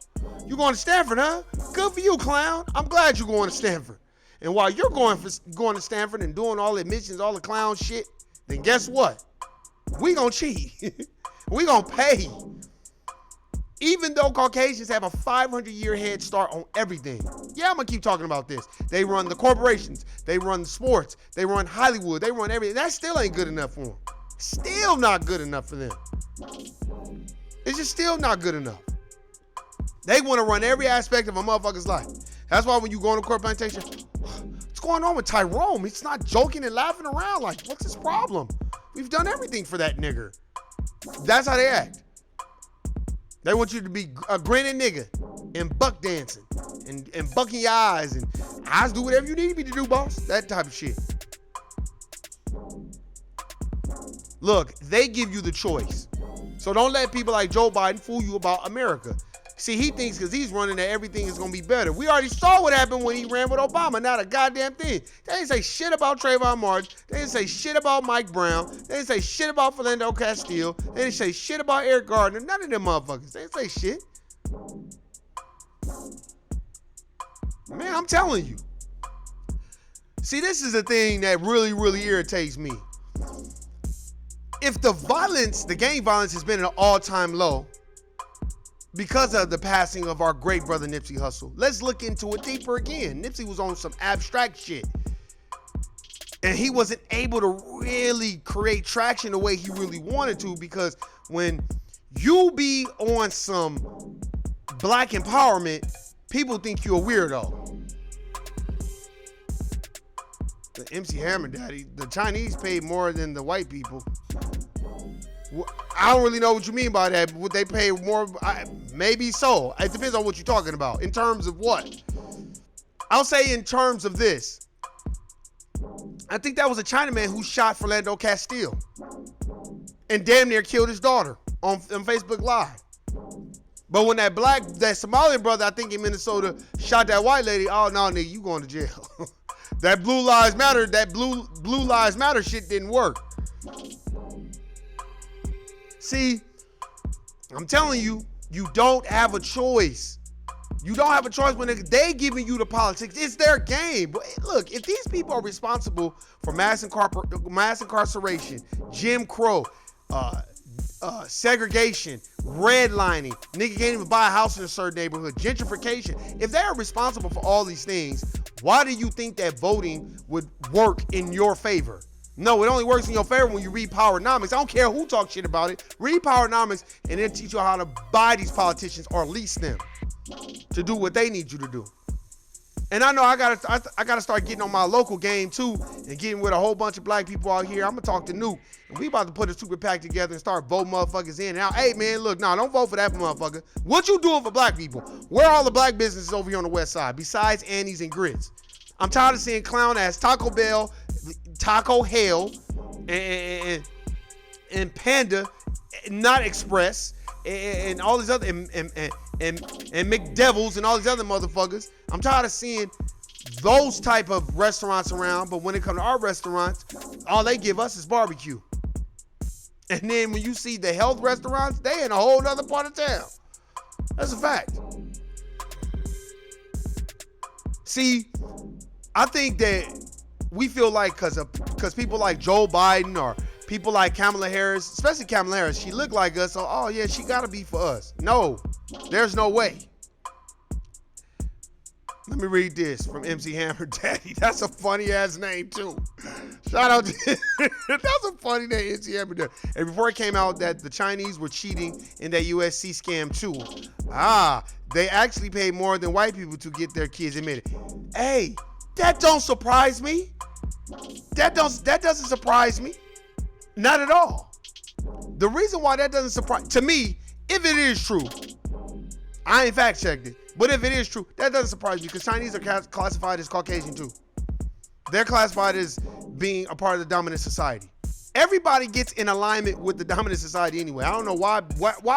you going to Stanford, huh? Good for you, clown. I'm glad you're going to Stanford. And while you're going to Stanford and doing all the admissions, all the clown shit, then guess what? We gonna cheat. We gonna pay. Even though Caucasians have a 500-year head start on everything. Yeah, I'm gonna keep talking about this. They run the corporations, they run the sports, they run Hollywood, they run everything. That still ain't good enough for them. Still not good enough for them. It's just still not good enough. They want to run every aspect of a motherfucker's life. That's why when you go on a court plantation, what's going on with Tyrone? He's not joking and laughing around. Like, what's his problem? We've done everything for that nigger. That's how they act. They want you to be a grinning nigga and buck dancing and bucking your eyes and eyes do whatever you need me to do, boss. That type of shit. Look, they give you the choice. So don't let people like Joebiden fool you about America. See, he thinks because he's running that everything is going to be better. We already saw what happened when he ran with Obama. Not a goddamn thing. They didn't say shit about Trayvon Martin. They didn't say shit about Mike Brown. They didn't say shit about Philando Castile. They didn't say shit about Eric Gardner. None of them motherfuckers. They didn't say shit. Man, I'm telling you. See, this is the thing that really, really irritates me. If the violence, the gang violence has been at an all-time low, because of the passing of our great brother Nipsey Hussle. Let's look into it deeper again. Nipsey was on some abstract shit. And he wasn't able to really create traction the way he really wanted to, because when you be on some black empowerment, people think you're a weirdo. The MC Hammer Daddy, the Chinese paid more than the white people. I don't really know what you mean by that. Would they pay more? Maybe so. It depends on what you're talking about. In terms of what? I'll say in terms of this. I think that was a Chinaman who shot Philando Castile and damn near killed his daughter on Facebook Live. But when that Somalian brother, I think in Minnesota, shot that white lady, oh no, nigga, you going to jail. That Blue Lives Matter shit didn't work. See, I'm telling you, you don't have a choice. You don't have a choice when they giving you the politics. It's their game. But look, if these people are responsible for mass incarceration, Jim Crow, segregation, redlining, nigga can't even buy a house in a certain neighborhood, gentrification. If they are responsible for all these things, why do you think that voting would work in your favor? No, it only works in your favor when you read Powernomics. I don't care who talks shit about it. Read Powernomics and then teach you how to buy these politicians or lease them to do what they need you to do. And I know I gotta start getting on my local game too and getting with a whole bunch of black people out here. I'm gonna talk to Nuke and we about to put a super PAC together and start voting motherfuckers in and out. Hey man, look, don't vote for that motherfucker. What you doing for black people? Where are all the black businesses over here on the west side besides Annie's and Grits? I'm tired of seeing clown ass Taco Bell, Taco Hell, and Panda, not Express, and all these other and McDevils and all these other motherfuckers. I'm tired of seeing those type of restaurants around, but when it comes to our restaurants, all they give us is barbecue. And then when you see the health restaurants, they in a whole other part of town. That's a fact. See, I think that we feel like because people like Joebiden or people like Kamala Harris, especially Kamala Harris, she look like us, so oh yeah, she gotta be for us. No, there's no way. Let me read this from MC Hammer Daddy. That's a funny ass name too. Shout out to that's a funny name, MC Hammer Daddy. And before it came out that the Chinese were cheating in that USC scam too. They actually paid more than white people to get their kids admitted. Hey, that don't surprise me. That doesn't surprise me. Not at all. The reason why that doesn't surprise to me, if it is true, I ain't fact checked it, but if it is true, that doesn't surprise me because Chinese are classified as Caucasian too. They're classified as being a part of the dominant society. Everybody gets in alignment with the dominant society anyway. I don't know why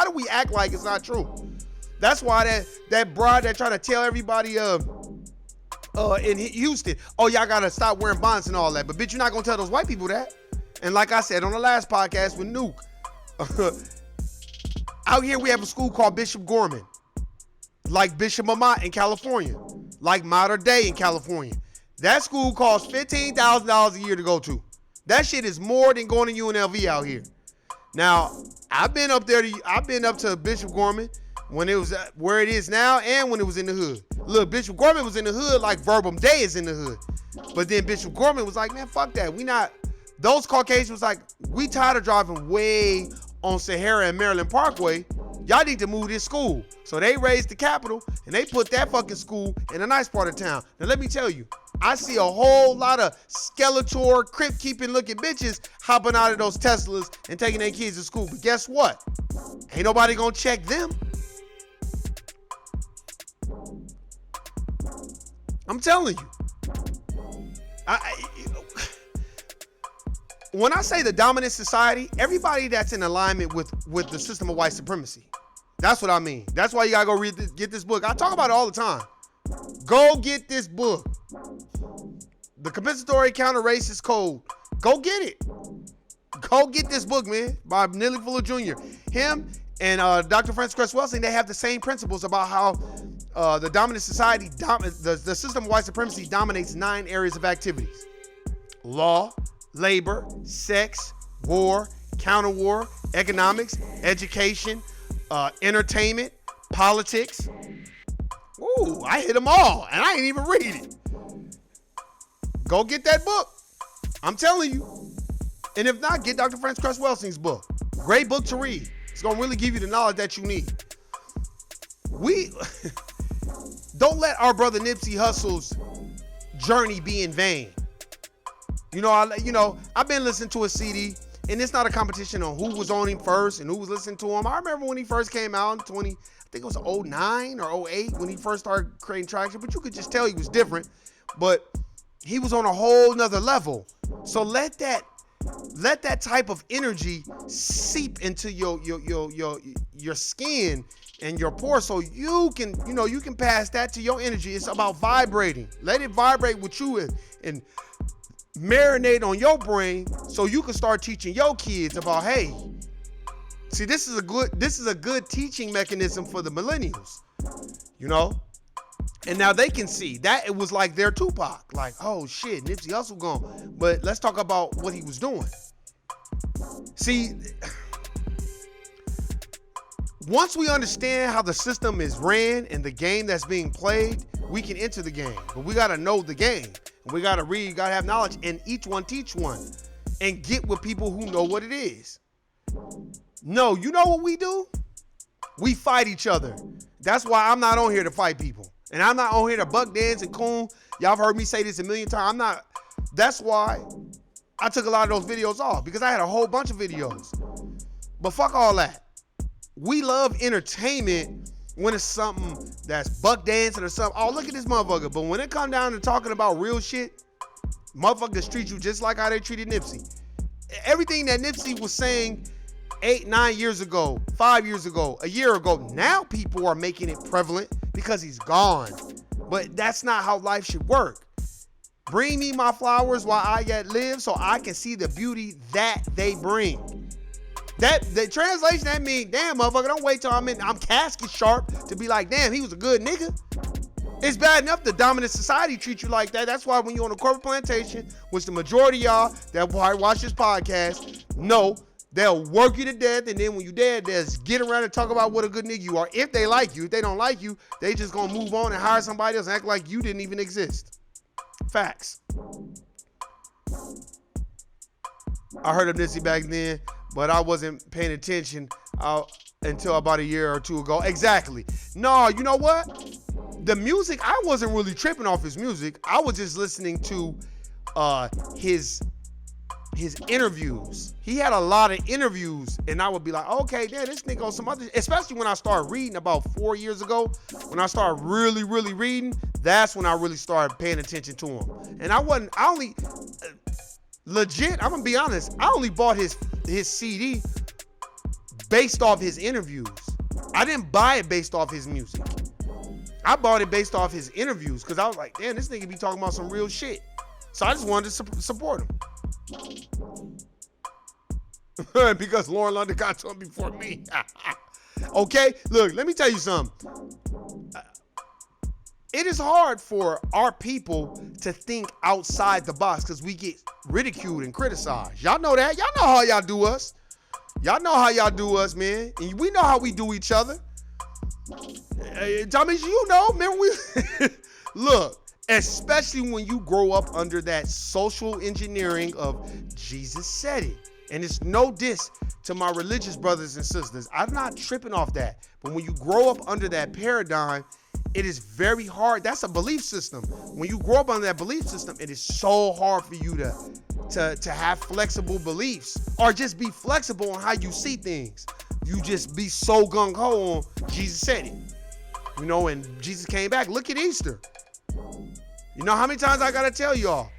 do we act like it's not true? That's why that broad that try to tell everybody in Houston, oh y'all gotta stop wearing bonnets and all that, but bitch, you're not gonna tell those white people that. And like I said on the last podcast with Nuke, out here we have a school called Bishop Gorman, like Bishop Amat in California, like Mater Dei in California. That school costs $15,000 a year to go to. That shit is more than going to UNLV out here. Now, I've been up to Bishop Gorman when it was where it is now and when it was in the hood. Look, Bishop Gorman was in the hood like Verbum Day is in the hood. But then Bishop Gorman was like, man, fuck that. Those Caucasians was like, we tired of driving way on Sahara and Maryland Parkway. Y'all need to move this school. So they raised the capital and they put that fucking school in a nice part of town. Now let me tell you, I see a whole lot of Skeletor, crypt keeping looking bitches hopping out of those Teslas and taking their kids to school. But guess what? Ain't nobody gonna check them. I'm telling you. When I say the dominant society, everybody that's in alignment with the system of white supremacy. That's what I mean. That's why you gotta go get this book. I talk about it all the time. Go get this book. The Compensatory Counter-Racist Code. Go get it. Go get this book, man, by Neely Fuller Jr. Him and Dr. Francis Cress Welsing, they have the same principles about how the dominant society, the system of white supremacy dominates 9 areas of activities. Law, labor, sex, war, counter-war, economics, education, entertainment, politics. Ooh, I hit them all, and I ain't even read it. Go get that book. I'm telling you. And if not, get Dr. Francis Cress Welsing's book. Great book to read. It's going to really give you the knowledge that you need. We don't let our brother Nipsey Hussle's journey be in vain. I've been listening to a CD, and it's not a competition on who was on him first and who was listening to him. I remember when he first came out in I think it was 09 or 08 when he first started creating traction, but you could just tell he was different. But he was on a whole nother level. So let that type of energy seep into your skin and your pores, so you can pass that to your energy. It's about vibrating. Let it vibrate with you and marinate on your brain, so you can start teaching your kids about, hey, see, this is a good teaching mechanism for the millennials, and now they can see that it was like their Tupac, like, oh shit, Nipsey Hussle gone, but let's talk about what he was doing. See, once we understand how the system is ran and the game that's being played, we can enter the game, but we got to know the game. We got to read, got to have knowledge, and each one teach one, and get with people who know what it is. No, you know what we do? We fight each other. That's why I'm not on here to fight people. And I'm not on here to buck dance and coon. Y'all have heard me say this a million times. That's why I took a lot of those videos off, because I had a whole bunch of videos. But fuck all that. We love entertainment when it's something that's buck dancing or something. Oh, look at this motherfucker. But when it come down to talking about real shit, motherfuckers treat you just like how they treated Nipsey. Everything that Nipsey was saying 8, 9 years ago, 5 years ago, a year ago, now people are making it prevalent because he's gone. But that's not how life should work. Bring me my flowers while I yet live, so I can see the beauty that they bring. That the translation, that means, damn, motherfucker, don't wait till I'm casket sharp to be like, damn, he was a good nigga. It's bad enough the dominant society treat you like that. That's why when you're on a corporate plantation, which the majority of y'all that watch this podcast know, they'll work you to death, and then when you dead, they'll get around and talk about what a good nigga you are. If they like you. If they don't like you, they just gonna move on and hire somebody else and act like you didn't even exist. Facts. I heard of Nipsey back then, but I wasn't paying attention until about a year or two ago. Exactly. No, you know what? The music, I wasn't really tripping off his music. I was just listening to his interviews. He had a lot of interviews, and I would be like, okay, damn, this nigga on some other, especially when I started reading about 4 years ago, when I started really, really reading, that's when I really started paying attention to him. And legit, I'm gonna be honest, I only bought his CD based off his interviews. I didn't buy it based off his music. I bought it based off his interviews, because I was like, damn, this nigga be talking about some real shit. So I just wanted to support him. Because Lauren London got to him before me. Okay, look, let me tell you something. it is hard for our people to think outside the box because we get ridiculed and criticized. Y'all know that. Y'all know how y'all do us. Y'all know how y'all do us, man. And we know how we do each other. Tommy, you know, man, we look, especially when you grow up under that social engineering of Jesus said it. And it's no diss to my religious brothers and sisters. I'm not tripping off that. But when you grow up under that paradigm, it is very hard. That's a belief system. When you grow up under that belief system, it is so hard for you to have flexible beliefs or just be flexible on how you see things. You just be so gung-ho on Jesus said it. You know, and Jesus came back. Look at Easter. You know how many times I gotta tell y'all?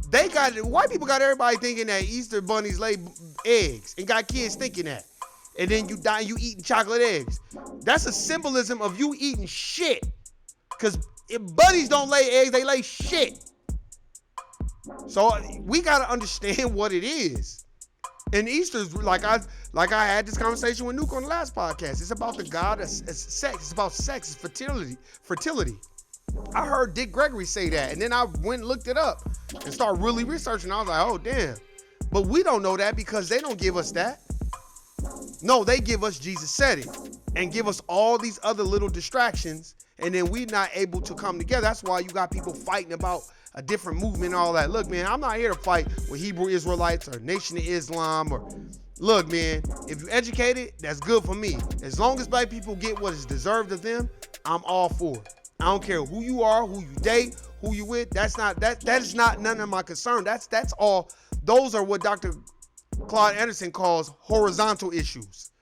White people got everybody thinking that Easter bunnies lay eggs and got kids thinking that. And then you die and you eating chocolate eggs. That's a symbolism of you eating shit. Because if bunnies don't lay eggs, they lay shit. So we gotta understand what it is. And Easter's like I had this conversation with Nuke on the last podcast. It's about the God of sex. It's about sex. It's fertility. I heard Dick Gregory say that, and then I went and looked it up and started really researching. I was like, oh damn. But we don't know that because they don't give us that. No, they give us Jesus said it and give us all these other little distractions, and then we're not able to come together. That's why you got people fighting about a different movement and all that. Look, man, I'm not here to fight with Hebrew Israelites or Nation of Islam or look, man, if you educated, that's good for me. As long as black people get what is deserved of them, I'm all for it. I don't care who you are, who you date, who you with. That is not none of my concern. That's all. Those are what Dr. Claude Anderson calls horizontal issues.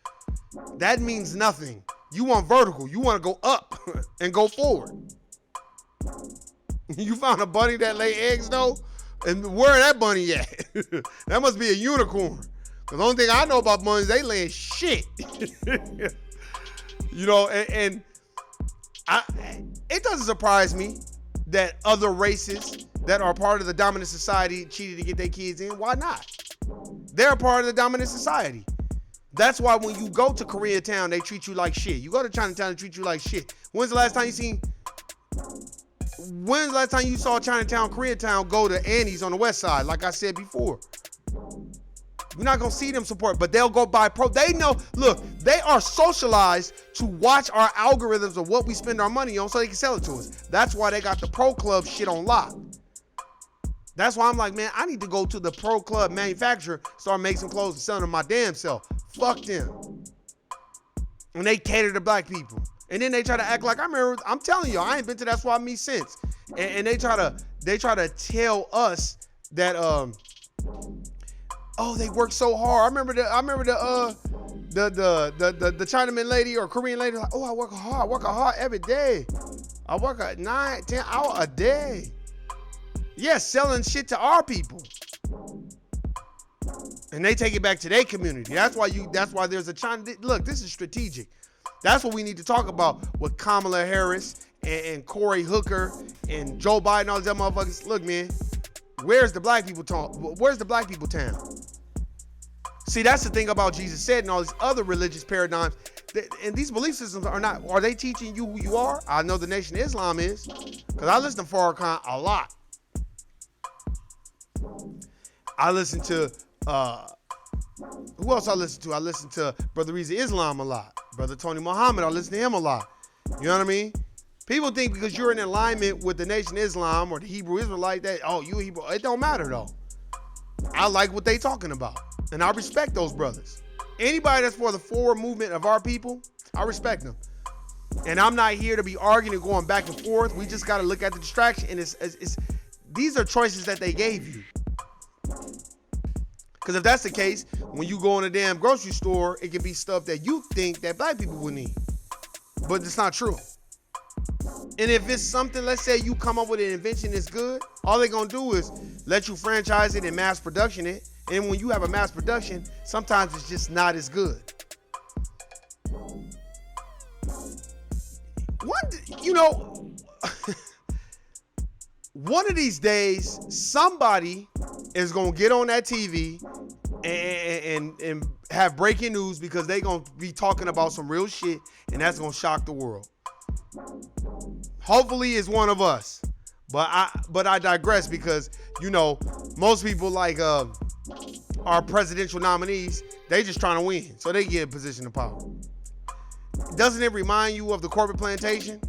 That means nothing. You want vertical. You want to go up and go forward. You found a bunny that lay eggs though? And where that bunny at? That must be a unicorn. Because the only thing I know about bunnies, they laying shit. You know, and it doesn't surprise me that other races that are part of the dominant society cheated to get their kids in. Why not? They're a part of the dominant society. That's why when you go to Koreatown, they treat you like shit. You go to Chinatown, they treat you like shit. When's the last time you saw Chinatown, Koreatown go to Annie's on the west side? Like I said before. We're not going to see them support, but they'll go buy They know, look, they are socialized to watch our algorithms of what we spend our money on so they can sell it to us. That's why they got the Pro Club shit on lock. That's why I'm like, man, I need to go to the Pro Club manufacturer, start making some clothes and selling them my damn self. Fuck them. And they cater to black people. And then they try to act like, I'm telling you, I ain't been to that swap meet since. And they try to tell us that, oh, they work so hard. I remember the Chinaman lady or Korean lady, like, oh, I work hard every day. I work a 9-10 hours a day. Yeah, selling shit to our people. And they take it back to their community. That's why there's a China. Look, this is strategic. That's what we need to talk about with Kamala Harris and Cory Hooker and Joe Biden, all these other motherfuckers. Look, man, where's the black people Where's the black people town? See, that's the thing about Jesus said and all these other religious paradigms. And these belief systems are they teaching you who you are? I know the Nation of Islam is, because I listen to Farrakhan a lot. I listen to, who else I listen to? I listen to Brother Reza Islam a lot. Brother Tony Muhammad, I listen to him a lot. You know what I mean? People think because you're in alignment with the Nation of Islam or the Hebrew Israelite that, oh, you Hebrew. It don't matter though. I like what they talking about. And I respect those brothers. Anybody that's for the forward movement of our people, I respect them. And I'm not here to be arguing and going back and forth. We just got to look at the distraction. And these are choices that they gave you. Because if that's the case, when you go in a damn grocery store, it can be stuff that you think that black people would need. But it's not true. And if it's something, let's say you come up with an invention that's good, all they're going to do is let you franchise it and mass production it. And when you have a mass production, sometimes it's just not as good. One of these days, somebody is going to get on that TV and have breaking news because they're going to be talking about some real shit, and that's going to shock the world. Hopefully it's one of us. But I digress because, most people like our presidential nominees, they just trying to win. So they get a position of power. Doesn't it remind you of the corporate plantation?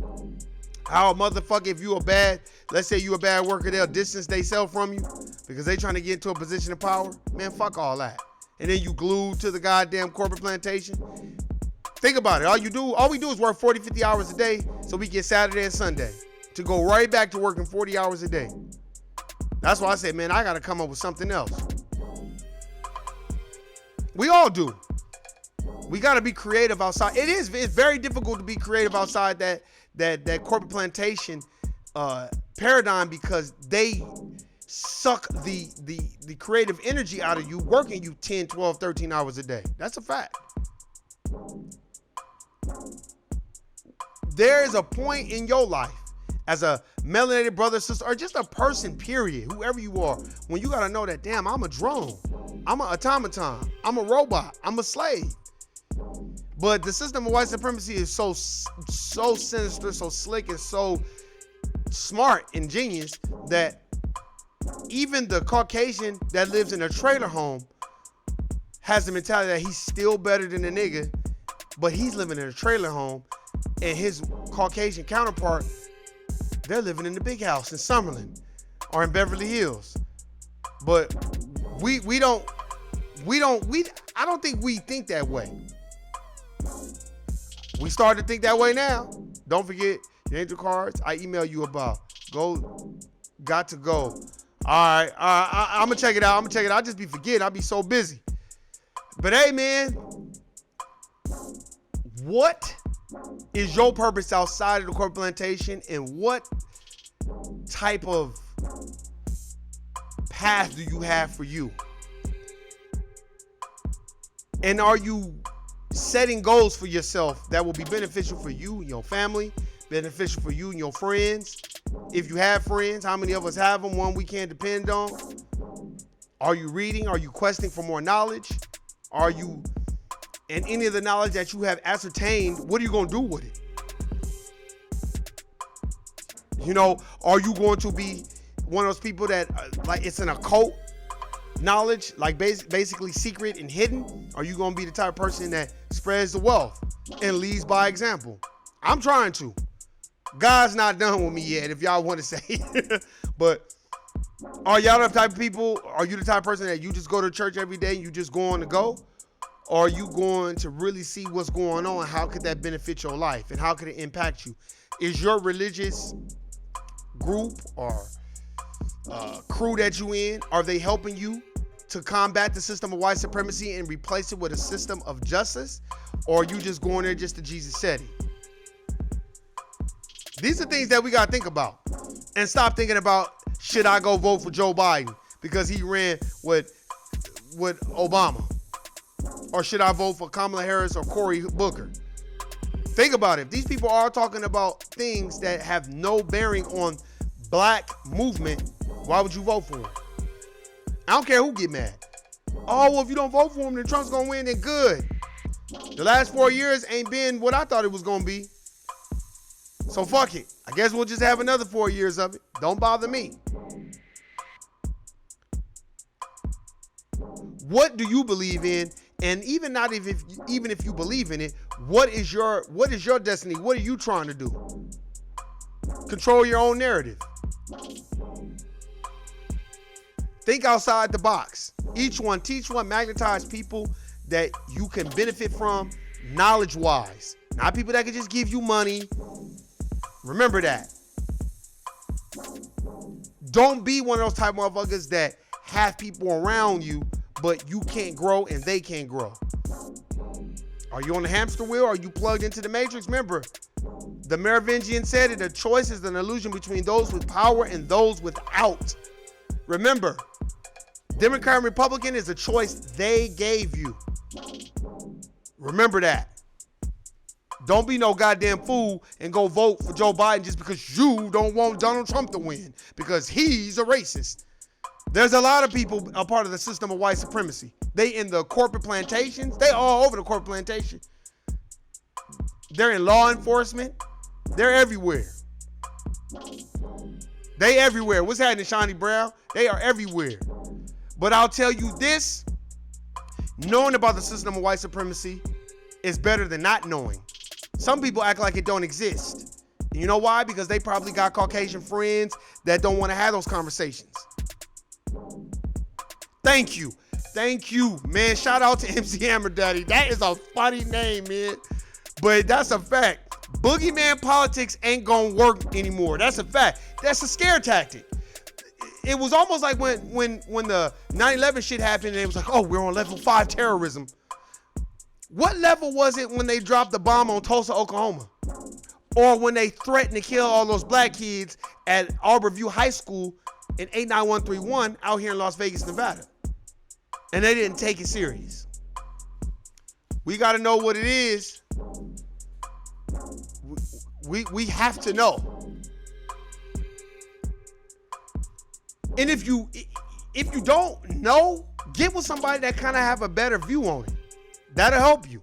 How a motherfucker, if you a bad, let's say you a bad worker, they'll distance themselves from you because they trying to get into a position of power. Man, fuck all that. And then you glued to the goddamn corporate plantation. Think about it. All we do is work 40, 50 hours a day so we get Saturday and Sunday to go right back to working 40 hours a day. That's why I said, man, I got to come up with something else. We all do. We got to be creative outside. It's very difficult to be creative outside that corporate plantation paradigm because they suck the creative energy out of you working you 10, 12, 13 hours a day. That's a fact. There is a point in your life as a melanated brother, sister, or just a person, period, whoever you are, when you got to know that, damn, I'm a drone. I'm an automaton. I'm a robot. I'm a slave. But the system of white supremacy is so sinister, so slick, and so smart and genius that even the Caucasian that lives in a trailer home has the mentality that he's still better than a nigga, but he's living in a trailer home, and his Caucasian counterpart, they're living in the big house in Summerlin or in Beverly Hills. But I don't think we think that way. We started to think that way now. Don't forget your angel cards. I email you about. Got to go. All right. I'm gonna check it out. I just be forgetting. I be so busy. But hey, man, what is your purpose outside of the corporate plantation, and what type of path do you have for you? And are you setting goals for yourself that will be beneficial for you and your family, beneficial for you and your friends? If you have friends, how many of us have them? One we can't depend on. Are you reading? Are you questing for more knowledge? Are you, and any of the knowledge that you have ascertained, what are you going to do with it? Are you going to be one of those people that like it's an occult knowledge, like basically secret and hidden? Are you going to be the type of person that spreads the wealth and leads by example? I'm trying to. God's not done with me yet, if y'all want to say. But are y'all the type of people, are you the type of person that you just go to church every day and you just go on the go? Or are you going to really see what's going on? How could that benefit your life? And how could it impact you? Is your religious group or crew that you in, are they helping you to combat the system of white supremacy and replace it with a system of justice? Or are you just going there just to Jesus said it? These are things that we got to think about. And stop thinking about, should I go vote for Joe Biden because he ran with Obama? Or should I vote for Kamala Harris or Cory Booker? Think about it. These people are talking about things that have no bearing on black movement. Why would you vote for him? I don't care who get mad. Oh, well, if you don't vote for him, then Trump's going to win, then good. The last 4 years ain't been what I thought it was going to be. So fuck it. I guess we'll just have another 4 years of it. Don't bother me. What do you believe in? And even if you believe in it, what is your destiny? What are you trying to do? Control your own narrative. Think outside the box. Teach one, magnetize people that you can benefit from knowledge-wise. Not people that can just give you money. Remember that. Don't be one of those type of motherfuckers that have people around you, but you can't grow and they can't grow. Are you on the hamster wheel? Are you plugged into the matrix? Remember, the Merovingian said it, a choice is an illusion between those with power and those without. Remember, Democrat and Republican is a choice they gave you. Remember that. Don't be no goddamn fool and go vote for Joe Biden just because you don't want Donald Trump to win because he's a racist. There's a lot of people a part of the system of white supremacy. They in the corporate plantations. They all over the corporate plantation. They're in law enforcement. They're everywhere. They everywhere. What's happening, Shawnee Brown? They are everywhere. But I'll tell you this, knowing about the system of white supremacy is better than not knowing. Some people act like it don't exist. You know why? Because they probably got Caucasian friends that don't want to have those conversations. Thank you. Thank you, man. Shout out to MC Hammer Daddy. That is a funny name, man. But that's a fact. Boogeyman politics ain't gonna work anymore. That's a fact. That's a scare tactic. It was almost like when the 9/11 shit happened and it was like, oh, we're on level 5 terrorism. What level was it when they dropped the bomb on Tulsa, Oklahoma? Or when they threatened to kill all those black kids at Arborview High School in 89131 out here in Las Vegas, Nevada? And they didn't take it serious. We got to know what it is. We have to know. And if you don't know, get with somebody that kind of have a better view on it. That'll help you.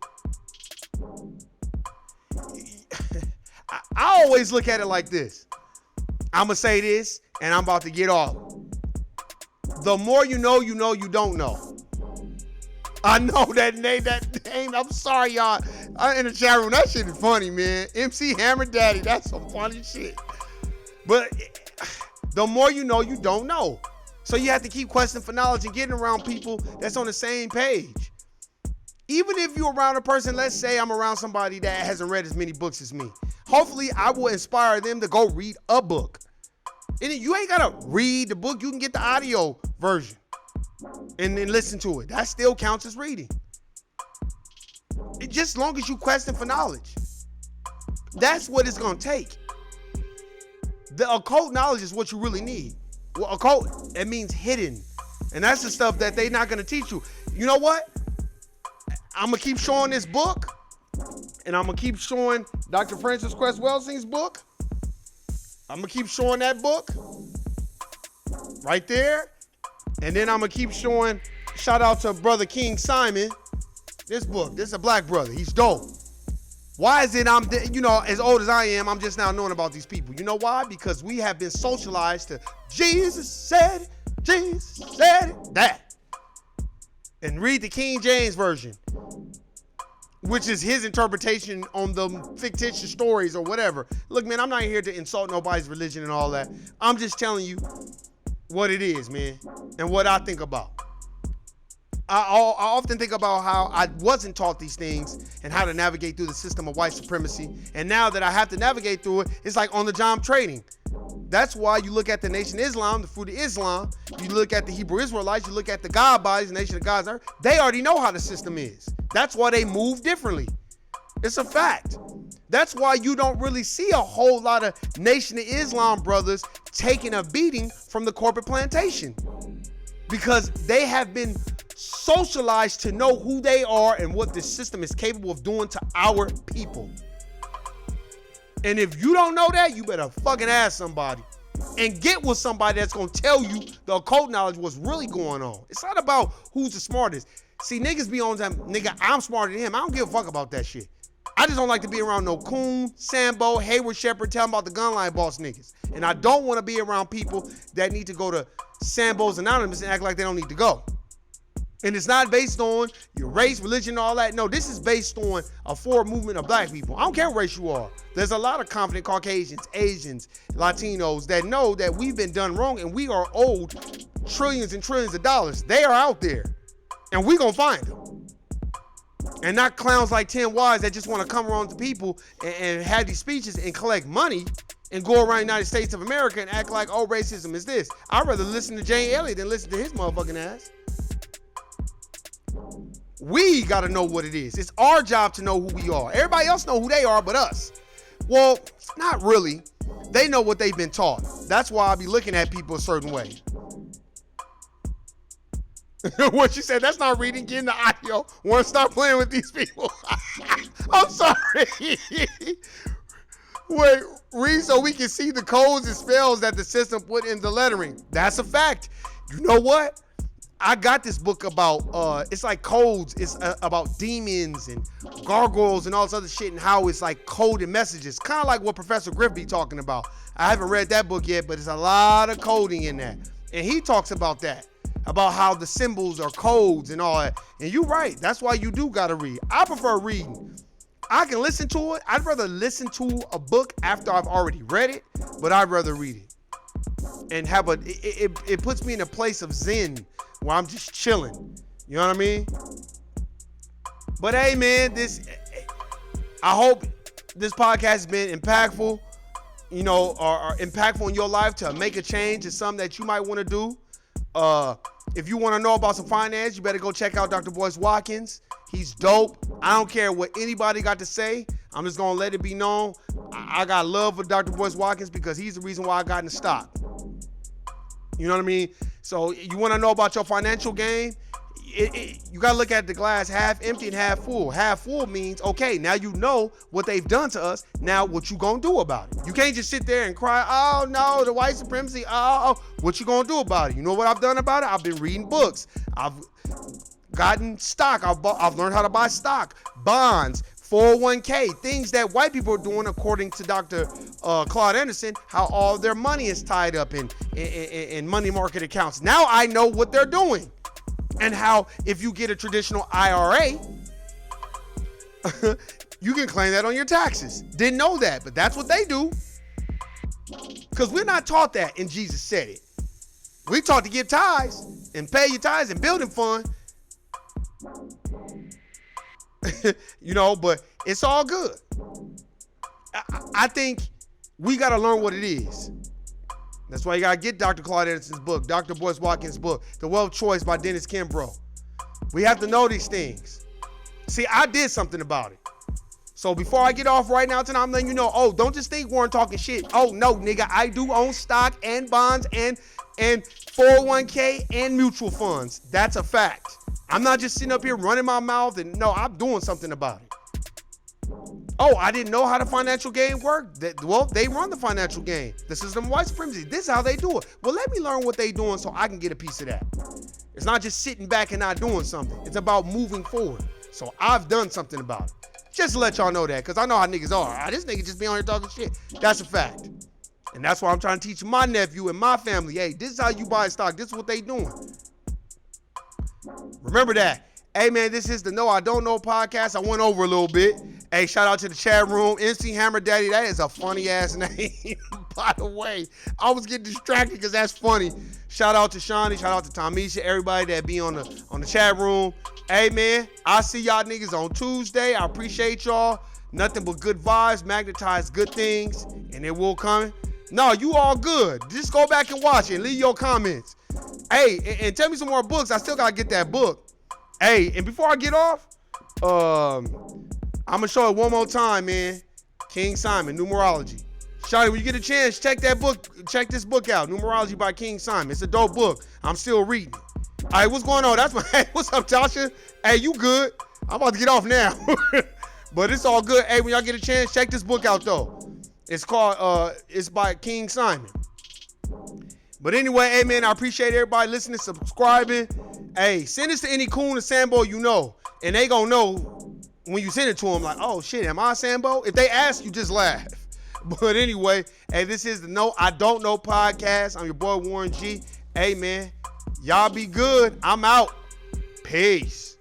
I always look at it like this. I'm going to say this, and I'm about to get off. The more you know you don't know. I know that name. I'm sorry, y'all. In the chat room, that shit is funny, man. MC Hammer Daddy, that's some funny shit. But the more you don't know. So you have to keep questioning for knowledge and getting around people that's on the same page. Even if you're around a person, let's say I'm around somebody that hasn't read as many books as me. Hopefully, I will inspire them to go read a book. And you ain't got to read the book. You can get the audio version and then listen to it. That still counts as reading. Just as long as you question for knowledge. That's what it's going to take. The occult knowledge is what you really need. Well, occult, it means hidden. And that's the stuff that they're not going to teach you. You know what? I'm going to keep showing this book. And I'm going to keep showing Dr. Francis Cress Welsing's book. I'm going to keep showing that book. Right there. And then I'm going to keep showing, shout out to Brother King Simon. This book, this is a black brother. He's dope. Why is it as old as I am, I'm just now knowing about these people. You know why? Because we have been socialized to Jesus said that. And read the King James Version, which is his interpretation on the fictitious stories or whatever. Look, man, I'm not here to insult nobody's religion and all that. I'm just telling you what it is, man, and what I think about. I often think about how I wasn't taught these things and how to navigate through the system of white supremacy. And now that I have to navigate through it, it's like on the job training. That's why you look at the Nation of Islam, the fruit of Islam. You look at the Hebrew Israelites. You look at the God bodies, the Nation of God's earth. They already know how the system is. That's why they move differently. It's a fact. That's why you don't really see a whole lot of Nation of Islam brothers taking a beating from the corporate plantation, because they have been socialized to know who they are and what this system is capable of doing to our people. And if you don't know that, you better fucking ask somebody and get with somebody that's going to tell you the occult knowledge, what's really going on. It's not about who's the smartest. See, niggas be on them, nigga, I'm smarter than him. I don't give a fuck about that shit. I just don't like to be around no Coon, Sambo, Hayward Shepherd, tell them about the gunline boss niggas. And I don't want to be around people that need to go to Sambo's Anonymous and act like they don't need to go. And it's not based on your race, religion, all that. No, this is based on a forward movement of black people. I don't care what race you are. There's a lot of confident Caucasians, Asians, Latinos that know that we've been done wrong and we are owed trillions and trillions of dollars. They are out there and we gonna find them. And not clowns like 10 Wise that just want to come around to people and have these speeches and collect money and go around the United States of America and act like, oh, racism is this. I'd rather listen to Jane Elliott than listen to his motherfucking ass. We got to know what it is. It's our job to know who we are. Everybody else know who they are but us. Well, not really. They know what they've been taught. That's why I be looking at people a certain way. What you said, that's not reading, getting the audio. Want to start playing with these people. I'm sorry. Wait, read so we can see the codes and spells that the system put in the lettering. That's a fact. You know what? I got this book about it's like codes. It's about demons and gargoyles and all this other shit and how it's like coded messages. Kind of like what Professor Griff be talking about. I haven't read that book yet, but there's a lot of coding in that. And he talks about that, about how the symbols are codes and all that. And you're right. That's why you do got to read. I prefer reading. I can listen to it. I'd rather listen to a book after I've already read it, but I'd rather read it. And have it puts me in a place of zen where I'm just chilling. You know what I mean? But hey, man, I hope this podcast has been impactful, you know, or impactful in your life to make a change. It's something that you might want to do. If you want to know about some finance, you better go check out Dr. Boyce Watkins. He's dope. I don't care what anybody got to say. I'm just going to let it be known. I got love for Dr. Boyce Watkins because he's the reason why I got in the stock. You know what I mean? So you want to know about your financial game? You got to look at the glass half empty and half full. Half full means, okay, now you know what they've done to us. Now what you going to do about it? You can't just sit there and cry, oh, no, the white supremacy. Oh, what you going to do about it? You know what I've done about it? I've been reading books. I've gotten stock. I've learned how to buy stock, bonds, 401k, things that white people are doing according to Dr. Claude Anderson, how all their money is tied up in money market accounts. Now I know what they're doing and how if you get a traditional IRA, you can claim that on your taxes. Didn't know that, but that's what they do. Because we're not taught that, and Jesus said it. We taught to give tithes and pay your tithes and building fund. You know, but it's all good. I think we got to learn what it is. That's why you got to get Dr. Claude Anderson's book, Dr. Boyce Watkins' book, The Wealth Choice by Dennis Kimbrough. We have to know these things. See, I did something about it. So before I get off right now tonight, I'm letting you know, oh, don't just think Warren talking shit. Oh, no, nigga, I do own stock and bonds and 401k and mutual funds. That's a fact. I'm not just sitting up here running my mouth and no, I'm doing something about it. Oh, I didn't know how the financial game worked. Well, they run the financial game. The system of white supremacy. This is how they do it. Well, let me learn what they're doing so I can get a piece of that. It's not just sitting back and not doing something. It's about moving forward. So I've done something about it. Just to let y'all know that, because I know how niggas are. This nigga just be on here talking shit. That's a fact. And that's why I'm trying to teach my nephew and my family, hey, this is how you buy stock. This is what they doing. Remember that. Hey, man, this is the No I Don't Know podcast. I went over a little bit. Hey, shout out to the chat room. MC Hammer Daddy, that is a funny-ass name, by the way. I was getting distracted because that's funny. Shout out to Shawnee. Shout out to Tomisha, everybody that be on the chat room. Hey, man, I'll see y'all niggas on Tuesday. I appreciate y'all. Nothing but good vibes, magnetize good things, and it will come. No, you all good. Just go back and watch it and leave your comments. Hey, and tell me some more books. I still got to get that book. Hey, and before I get off, I'm going to show it one more time, man. King Simon, Numerology. Shawty, when you get a chance, check this book out, Numerology by King Simon. It's a dope book. I'm still reading it. All right, what's going on? Hey, what's up, Tasha? Hey, you good? I'm about to get off now. But it's all good. Hey, when y'all get a chance, check this book out, though. It's called, it's by King Simon. But anyway, hey, man, I appreciate everybody listening, subscribing. Hey, send this to any coon or Sambo you know, and they gonna know when you send it to them, like, oh, shit, am I Sambo? If they ask, you just laugh. But anyway, hey, this is the No I Don't Know podcast. I'm your boy, Warren G. Hey, man, y'all be good. I'm out. Peace.